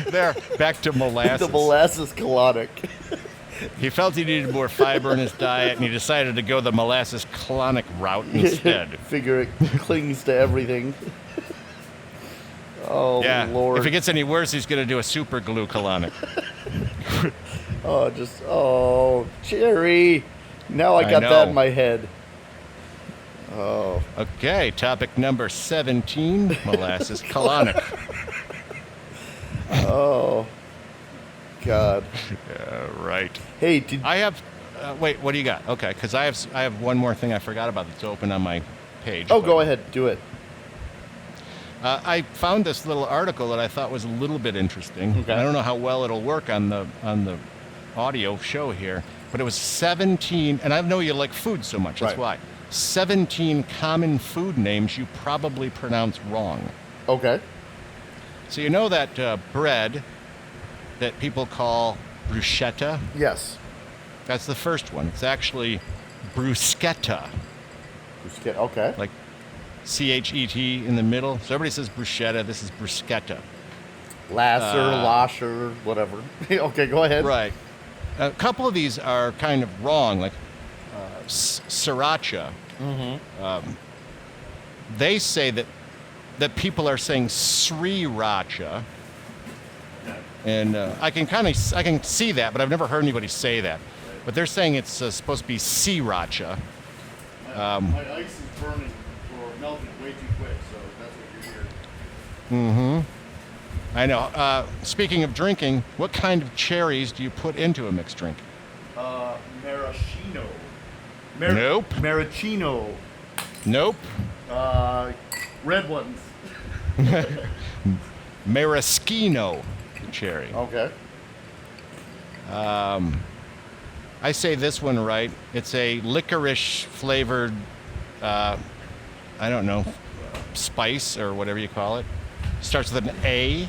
There, back to molasses. The molasses colonic. He felt he needed more fiber in his diet, and he decided to go the molasses colonic route instead. Figure it clings to everything. Oh Yeah, Lord. if it gets any worse, he's going to do a super glue colonic. Cherry. Now I I got know. that in my head. Oh. Okay, topic number 17, molasses colonic. Oh. God. Right. Hey, did I have. Wait, what do you got? Okay, because I have one more thing I forgot about that's open on my page. Oh, but, go ahead. Do it. I found this little article that I thought was a little bit interesting. Okay. I don't know how well it'll work on the audio show here, but it was 17, and I know you like food so much. That's Right. why. 17 common food names you probably pronounce wrong. Okay. So you know that bread that people call bruschetta? Yes. That's the first one. It's actually bruschetta, Okay. like C-H-E-T in the middle. So everybody says bruschetta. This is bruschetta. Lasher, whatever. Okay, go ahead. Right. A couple of these are kind of wrong, like sriracha. Mm-hmm. They say that people are saying sriracha, and I can see that, but I've never heard anybody say that. But they're saying it's supposed to be sriracha. My ice is burning or melting way too quick, so that's what you're hearing. I know. Speaking of drinking, what kind of cherries do you put into a mixed drink? Maraschino. Nope. Maraschino. Nope. Red ones. Maraschino cherry. Okay. I say this one right. It's a licorice flavored, I don't know, spice or whatever you call it. Starts with an A.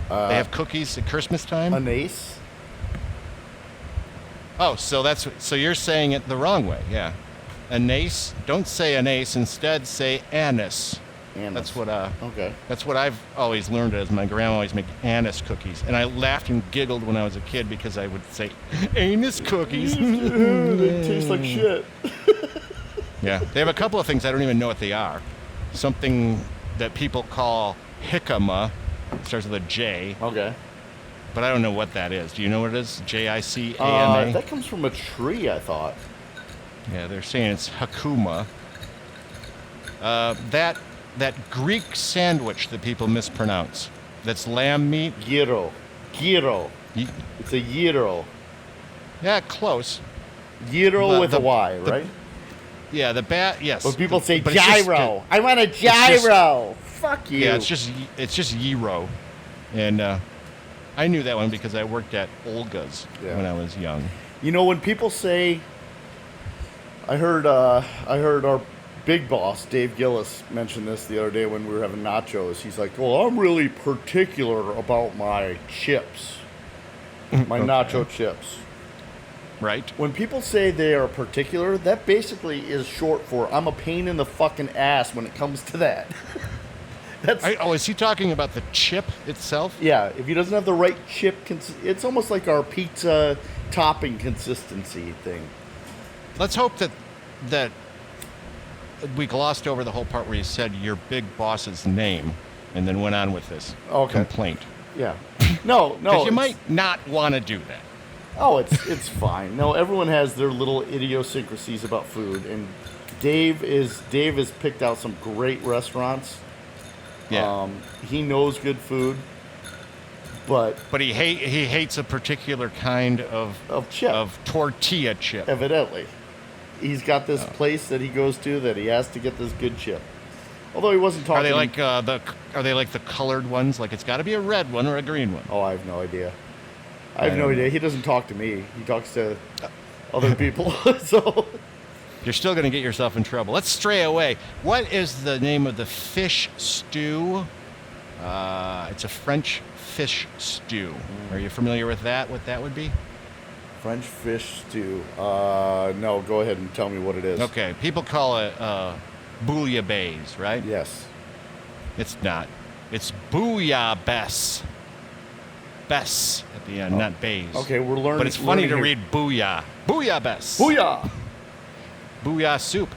They have cookies at Christmas time. Anise. Oh, so you're saying it the wrong way, yeah. Anise. Don't say anise. Instead, say anise. Anise. That's what. Okay. That's what I've always learned. As my grandma always make anise cookies, and I laughed and giggled when I was a kid because I would say anise cookies. They taste like shit. Yeah, they have a couple of things I don't even know what they are. Something that people call jicama. It starts with a J, Okay. but I don't know what that is. Do you know what it is? Jicama. That comes from a tree, I thought. Yeah, they're saying it's hakuma. That Greek sandwich that people mispronounce. That's lamb meat. Gyro. Gyro. Ye- It's a gyro. Yeah, close. Gyro with a Y, right? Yeah, yes. But people say But it's just- gyro. I want a gyro. Fuck you. yeah, it's just gyro, and I knew that one because I worked at Olga's when I was young. You know, when people say, I heard our big boss Dave Gillis mention this the other day when we were having nachos. He's like, "Well, I'm really particular about my chips, my nacho chips." Right. When people say they are particular, that basically is short for "I'm a pain in the fucking ass" when it comes to that. Is he talking about the chip itself? Yeah, if he doesn't have the right chip, it's almost like our pizza topping consistency thing. Let's hope that we glossed over the whole part where you said your big boss's name and then went on with this complaint. Yeah. No. Because you might not want to do that. Oh, it's fine. No, everyone has their little idiosyncrasies about food, and Dave has picked out some great restaurants. Yeah. He knows good food, but he hates a particular kind of chip, of tortilla chip. Evidently, he's got this place that he goes to that he has to get this good chip. Although he wasn't talking. Are they like the colored ones? Like it's got to be a red one or a green one? Oh, I have no idea. I have no idea. He doesn't talk to me. He talks to other people. So you're still going to get yourself in trouble. Let's stray away. What is the name of the fish stew? It's a French fish stew. Are you familiar with that? What that would be? French fish stew. No, go ahead and tell me what it is. Okay. People call it bouillabaisse, right? Yes. It's not. It's bouillabaisse. Bess at the end, not bays. Okay, we're learning. But it's funny to read booyah. Bouillabaisse. Booyah! Booyah soup.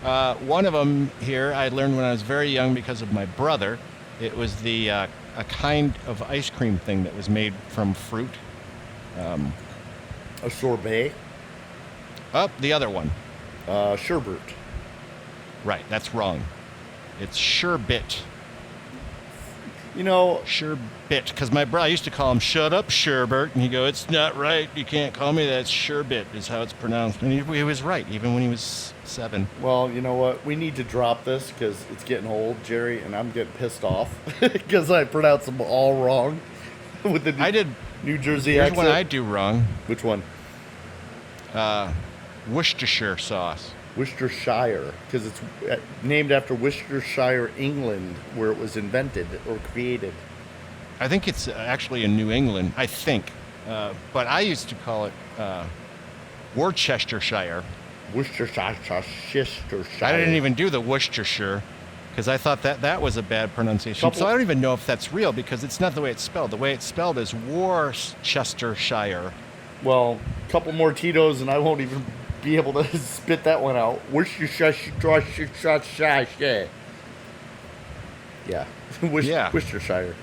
One of them here I learned when I was very young because of my brother. It was a kind of ice cream thing that was made from fruit. A sorbet? The other one. Sherbet. Right, that's wrong. It's sherbet. Sherbet, because my brother, I used to call him "Shut up, Sherbert," and he go, "It's not right. You can't call me that. It's Sherbet is how it's pronounced." And he was right, even when he was 7. Well, you know what? We need to drop this because it's getting old, Jerry, and I'm getting pissed off because I pronounced them all wrong with the New Jersey Here's accent. one I do wrong. Which one? Worcestershire sauce. Worcestershire, because it's named after Worcestershire, England, where it was invented or created. I think it's actually in New England, I think. But I used to call it Worcestershire. Worcestershire. I didn't even do the Worcestershire because I thought that was a bad pronunciation. So I don't even know if that's real because it's not the way it's spelled. The way it's spelled is Worcestershire. Well, a couple more Tito's and I won't even be able to spit that one out. Worcestershire. Yeah. Worcestershire.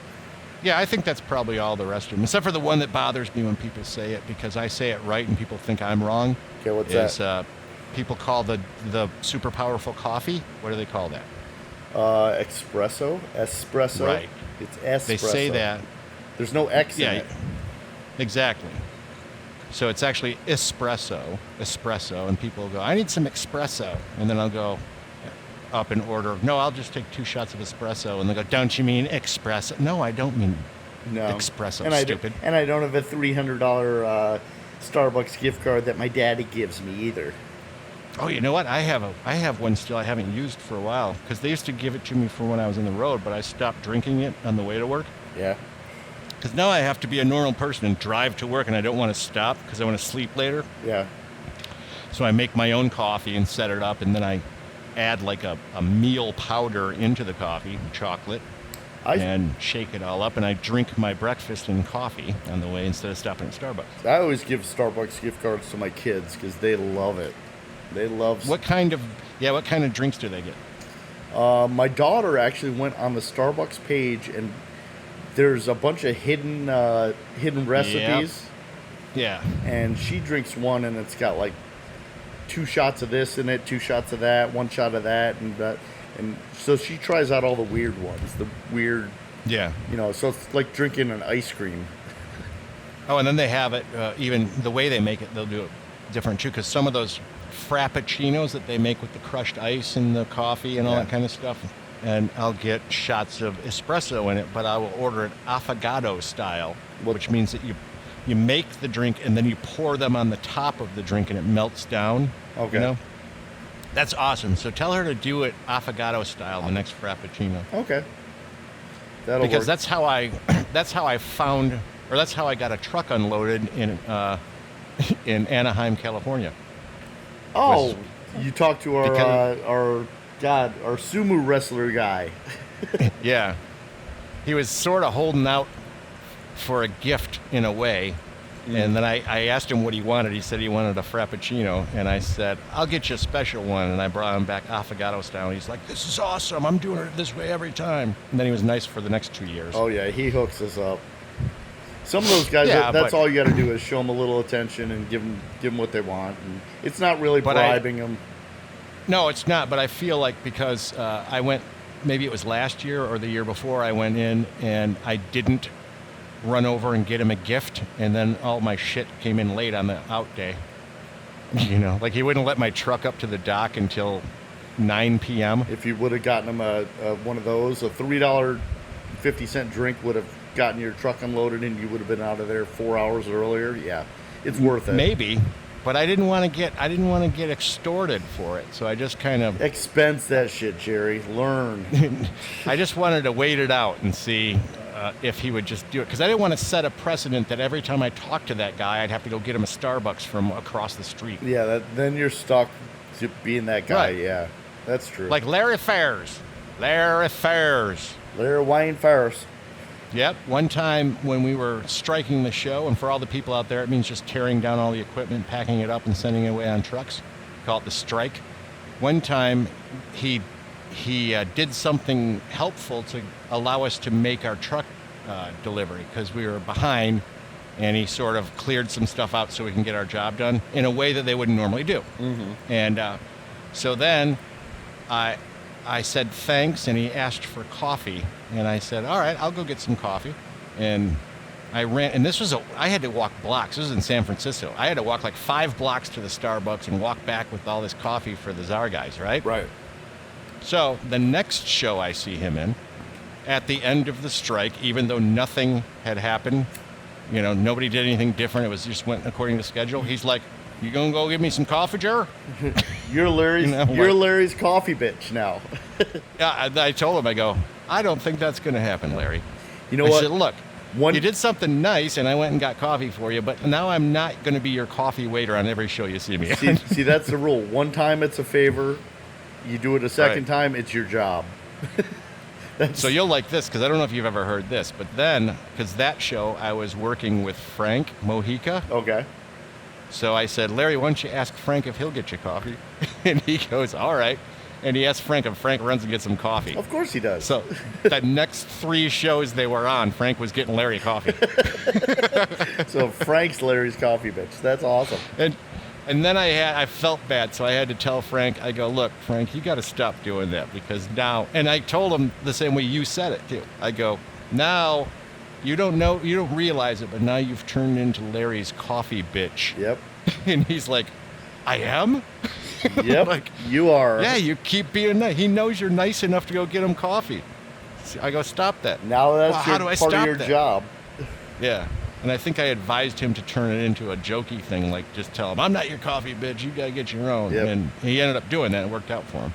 Yeah, I think that's probably all the rest of them, except for the one that bothers me when people say it because I say it right and people think I'm wrong. Okay, what's that? People call the super powerful coffee. What do they call that? Espresso. Right. It's espresso. They say that. There's no X in it. Exactly. So it's actually espresso, and people go, "I need some espresso," and then I'll go up and order. "No, I'll just take 2 shots of espresso," and they go, "Don't you mean espresso?" "No, I don't mean espresso, stupid." And I don't have a $300 Starbucks gift card that my daddy gives me either. Oh, you know what? I have one still I haven't used for a while because they used to give it to me for when I was on the road, but I stopped drinking it on the way to work. Yeah. Because now I have to be a normal person and drive to work, and I don't want to stop because I want to sleep later. Yeah. So I make my own coffee and set it up, and then I add like a meal powder into the coffee, chocolate, and shake it all up, and I drink my breakfast and coffee on the way instead of stopping at Starbucks. I always give Starbucks gift cards to my kids because they love it. They love... What kind of drinks do they get? My daughter actually went on the Starbucks page, and there's a bunch of hidden recipes. Yeah. And she drinks one, and it's got like 2 shots of this in it, 2 shots of that, 1 shot of that, and that. And so she tries out all the weird ones, the weird... Yeah. So it's like drinking an ice cream. Oh, and then they have it, even the way they make it, they'll do it different too, because some of those frappuccinos that they make with the crushed ice and the coffee and all that kind of stuff, and I'll get shots of espresso in it, but I will order it affogato style, which means that you make the drink and then you pour them on the top of the drink and it melts down. Okay. That's awesome. So tell her to do it affogato style the next frappuccino. Okay. That'll because work. that's how I got a truck unloaded in Anaheim, California. Oh, you talked to our sumo wrestler guy. Yeah. He was sort of holding out for a gift in a way. And then I asked him what he wanted. He said he wanted a frappuccino. And I said, "I'll get you a special one." And I brought him back affogato style. And he's like, "This is awesome. I'm doing it this way every time." And then he was nice for the next 2 years. Oh, yeah. He hooks us up. Some of those guys, that's all you got to do is show them a little attention and give them what they want. And it's not really bribing them. No, it's not. But I feel like because I went, maybe it was last year or the year before, I went in and I didn't run over and get him a gift. And then all my shit came in late on the out day. Like he wouldn't let my truck up to the dock until 9 p.m. If you would have gotten him one of those, a $3.50 drink would have gotten your truck unloaded and you would have been out of there 4 hours earlier. Yeah, it's worth it. Maybe, but I didn't want to get extorted for it, so I just kind of expense that shit, Jerry. Learn. I just wanted to wait it out and see if he would just do it, because I didn't want to set a precedent that every time I talked to that guy, I'd have to go get him a Starbucks from across the street. Yeah, then you're stuck being that guy. Right. Yeah, that's true. Like Larry Wayne Ferris. Yep. One time when we were striking the show, and for all the people out there, it means just tearing down all the equipment, packing it up, and sending it away on trucks. Call it the strike. One time he did something helpful to allow us to make our truck delivery because we were behind, and he sort of cleared some stuff out so we can get our job done in a way that they wouldn't normally do. Mm-hmm. And so then I said thanks, and he asked for coffee. And I said, all right, I'll go get some coffee. And I ran, and I had to walk blocks. This was in San Francisco. I had to walk like 5 blocks to the Starbucks and walk back with all this coffee for the Czar guys, right? Right. So the next show I see him in, at the end of the strike, even though nothing had happened, nobody did anything different. It was just went according to schedule. He's like, "You gonna go give me some coffee, Jer?" You're Larry's coffee bitch now. Yeah, I told him, I go, "I don't think that's gonna happen, Larry." You know I what? said, "Look, you did something nice, and I went and got coffee for you, but now I'm not gonna be your coffee waiter on every show you see me." See, that's the rule. One time it's a favor. You do it a second time, it's your job. So you'll like this, because I don't know if you've ever heard this, but then, because that show, I was working with Frank Mojica. Okay. So I said, "Larry, why don't you ask Frank if he'll get you coffee?" And he goes, "All right." And he asked Frank, and Frank runs and gets some coffee. Of course he does. So the next 3 shows they were on, Frank was getting Larry coffee. So Frank's Larry's coffee bitch. That's awesome. And then I felt bad, so I had to tell Frank, I go, "Look, Frank, you got to stop doing that, because now," and I told him the same way you said it too. I go, "Now, you don't realize it, but now you've turned into Larry's coffee bitch." Yep. And he's like, "I am?" Yep. Like, you are. Yeah, you keep being nice. He knows you're nice enough to go get him coffee. I go, "Stop that." Now that's how do I part of stop your that? job. Yeah. And I think I advised him to turn it into a jokey thing, like just tell him, "I'm not your coffee bitch, you got to get your own." Yep. And he ended up doing that. It worked out for him.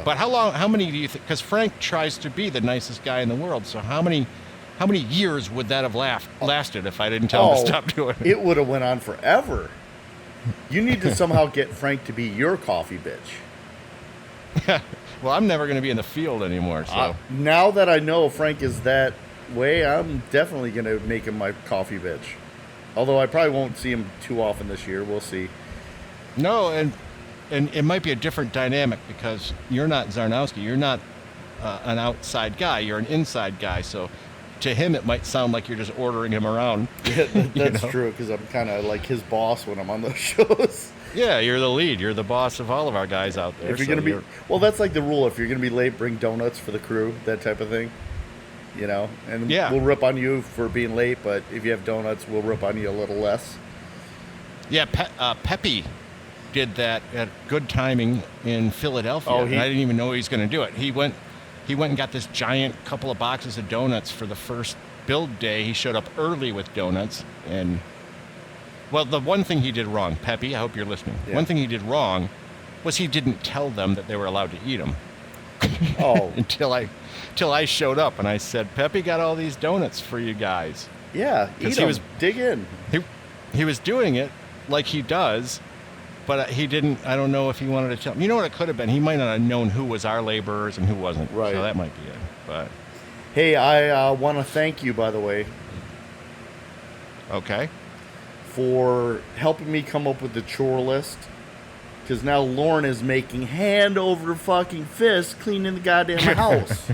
But how many do you think, because Frank tries to be the nicest guy in the world, so how many years would that have lasted if I didn't tell him to stop doing it? It would have went on forever. You need to somehow get Frank to be your coffee bitch. Well, I'm never going to be in the field anymore, so. Now that I know Frank is that way, I'm definitely going to make him my coffee bitch. Although I probably won't see him too often this year. We'll see. No, and it might be a different dynamic, because you're not Zarnowski. You're not an outside guy. You're an inside guy. So to him, it might sound like you're just ordering him around. Yeah, that's true, because I'm kind of like his boss when I'm on those shows. Yeah, you're the lead. You're the boss of all of our guys out there. If you're going to be, well, that's like the rule. If you're going to be late, bring donuts for the crew, that type of thing. And we'll rip on you for being late, but if you have donuts, we'll rip on you a little less. Yeah, Pepe did that at good timing in Philadelphia. And I didn't even know he was going to do it. He went and got this giant couple of boxes of donuts for the first build day. He showed up early with donuts, and well, the one thing he did wrong, Pepe, I hope you're listening. Yeah. One thing he did wrong was he didn't tell them that they were allowed to eat them. Oh. Until I showed up and I said, "Pepe got all these donuts for you guys." Yeah, eat them. Dig in. He was doing it like he does, but he didn't. I don't know if he wanted to tell. You know what it could have been? He might not have known who was our laborers and who wasn't. Right. So that might be it. But hey, I want to thank you, by the way. Okay. For helping me come up with the chore list. Because now Lauren is making hand over fucking fist cleaning the goddamn house.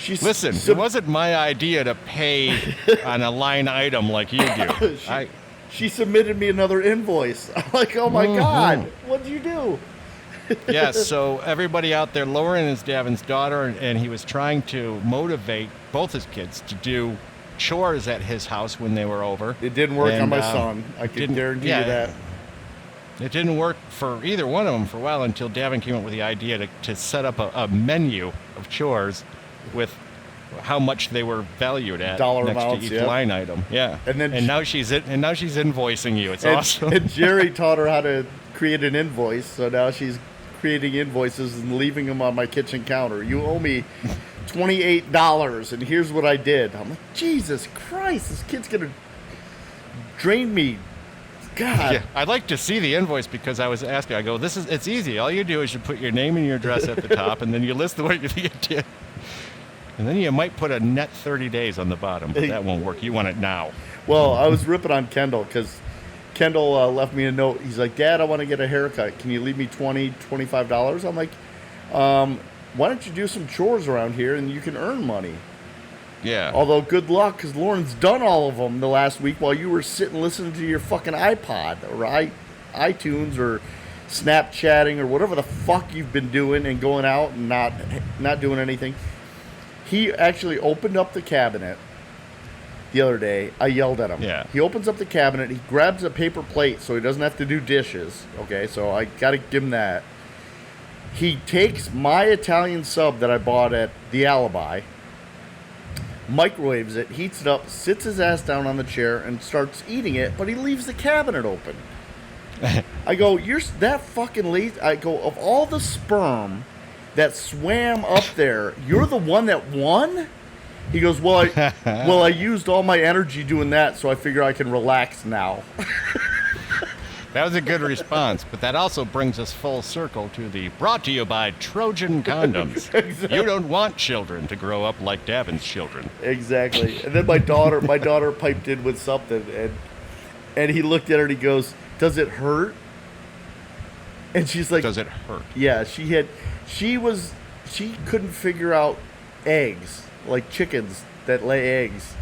Listen, it wasn't my idea to pay on a line item like you do. She submitted me another invoice. I'm like, oh my God, what did you do? Yeah, so everybody out there, Lauren is Davin's daughter, and he was trying to motivate both his kids to do chores at his house when they were over. It didn't work on my son. I can guarantee you that. It didn't work for either one of them for a while until Davin came up with the idea to set up a menu of chores with how much they were valued at dollar next amounts, to each line item. Yeah, and now she's invoicing you. It's awesome. And Jerry taught her how to create an invoice, so now she's creating invoices and leaving them on my kitchen counter. You owe me $28, and here's what I did. I'm like, Jesus Christ, this kid's gonna drain me. God. Yeah, I'd like to see the invoice, because I was asking. I go, it's easy. All you do is you put your name and your address at the top, and then you list the what you did. And then you might put a net 30 days on the bottom, but that won't work. You want it now. Well, I was ripping on Kendall, because Kendall left me a note. He's like, "Dad, I want to get a haircut. Can you leave me $25? I'm like, why don't you do some chores around here and you can earn money? Yeah. Although, good luck, because Lauren's done all of them the last week while you were sitting listening to your fucking iPod or iTunes or Snapchatting or whatever the fuck you've been doing and going out and not doing anything. He actually opened up the cabinet the other day. I yelled at him. Yeah. He opens up the cabinet. He grabs a paper plate so he doesn't have to do dishes. Okay, so I got to give him that. He takes my Italian sub that I bought at the Alibi, microwaves it, heats it up, sits his ass down on the chair, and starts eating it, but he leaves the cabinet open. I go, you're that fucking lazy. I go, of all the sperm that swam up there, you're the one that won? He goes, well, I used all my energy doing that, so I figure I can relax now. That was a good response, but that also brings us full circle to the brought to you by Trojan Condoms. Exactly. You don't want children to grow up like Davin's children. Exactly. And then my daughter piped in with something, and he looked at her and he goes, does it hurt? And she's like, Does it hurt? yeah, she couldn't figure out eggs, like chickens that lay eggs.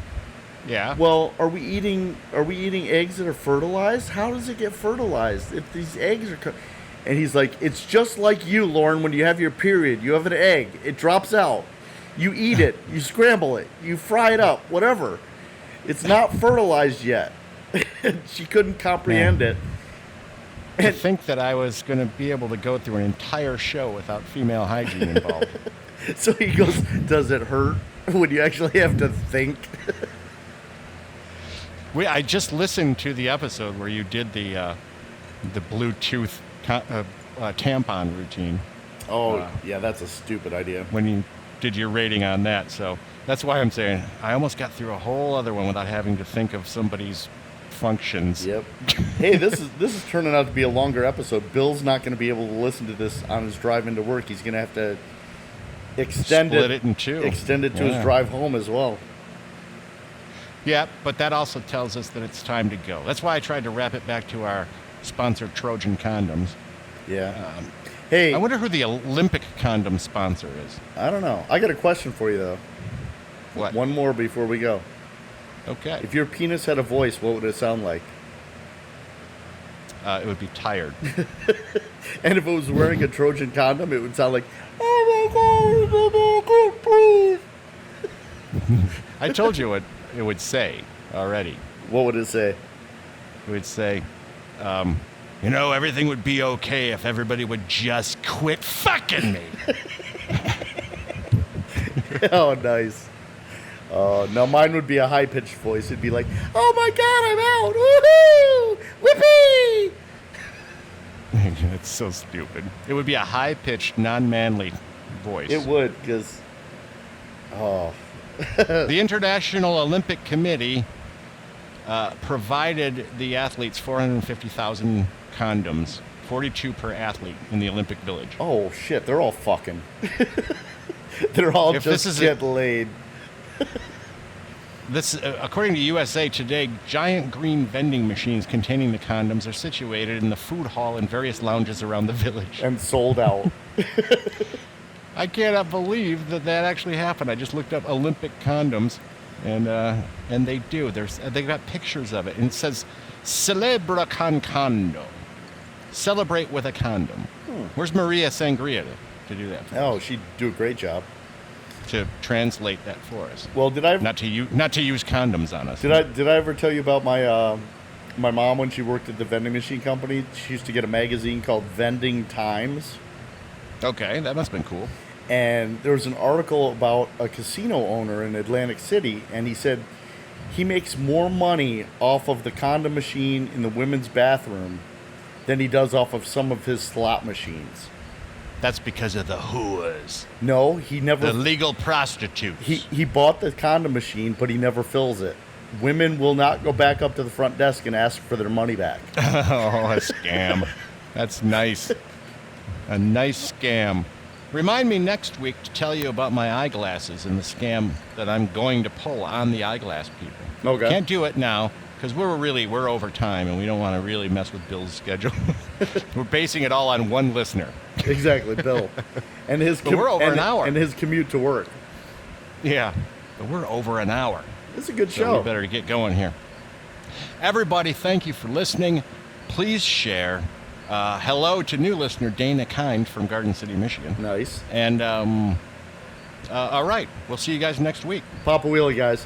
Yeah. Well, are we eating eggs that are fertilized? How does it get fertilized if these eggs are And he's like, it's just like you, Lauren, when you have your period. You have an egg. It drops out. You eat it. You scramble it. You fry it up. Whatever. It's not fertilized yet. She couldn't comprehend it. To think that I was going to be able to go through an entire show without female hygiene involved. So he goes, does it hurt when you actually have to think? I just listened to the episode where you did the Bluetooth tampon routine. Oh, yeah, that's a stupid idea. When you did your rating on that. So that's why I'm saying I almost got through a whole other one without having to think of somebody's functions. Yep. Hey, this is turning out to be a longer episode. Bill's not going to be able to listen to this on his drive into work. He's going to have to extend Split it in two. Extend it to his drive home as well. Yeah, but that also tells us that it's time to go. That's why I tried to wrap it back to our sponsor, Trojan Condoms. Yeah. Hey, I wonder who the Olympic condom sponsor is. I don't know. I got a question for you, though. What? One more before we go. Okay. If your penis had a voice, what would it sound like? It would be tired. And if it was wearing a Trojan condom, it would sound like, oh my God, please. I told you what it would say already. What would it say? It would say, everything would be okay if everybody would just quit fucking me. Oh, nice. Now mine would be a high-pitched voice. It'd be like, oh my God, I'm out. Woohoo! Whippee! That's so stupid. It would be a high-pitched, non-manly voice. It would, because, The International Olympic Committee provided the athletes 450,000 condoms, 42 per athlete in the Olympic Village. Oh, shit, they're all fucking. They're all just getting laid. This, according to USA Today, giant green vending machines containing the condoms are situated in the food hall and various lounges around the village. And sold out. I cannot believe that actually happened. I just looked up Olympic condoms, and they do. They got pictures of it, and it says "Celebra con condom," celebrate with a condom. Where's Maria Sangria to do that? Oh, she'd do a great job. To translate that for us. Well, did I not to use condoms on us? Did I ever tell you about my my mom when she worked at the vending machine company? She used to get a magazine called Vending Times. Okay, that must have been cool. And there was an article about a casino owner in Atlantic City, and he said he makes more money off of the condom machine in the women's bathroom than he does off of some of his slot machines. That's because of the whores. No, he never. The legal prostitutes. He bought the condom machine, but he never fills it. Women will not go back up to the front desk and ask for their money back. Oh, a scam. That's nice. A nice scam. Remind me next week to tell you about my eyeglasses and the scam that I'm going to pull on the eyeglass people. Okay. Can't do it now because we're over time and we don't want to really mess with Bill's schedule. We're basing it all on one listener. Exactly, Bill. And his we're over an hour. And his commute to work. Yeah, but we're over an hour. It's a good So show. we better get going here. Everybody, thank you for listening. Please share. Hello to new listener Dana Kind from Garden City, Michigan. Nice. And all right, we'll see you guys next week. Pop a wheelie, guys.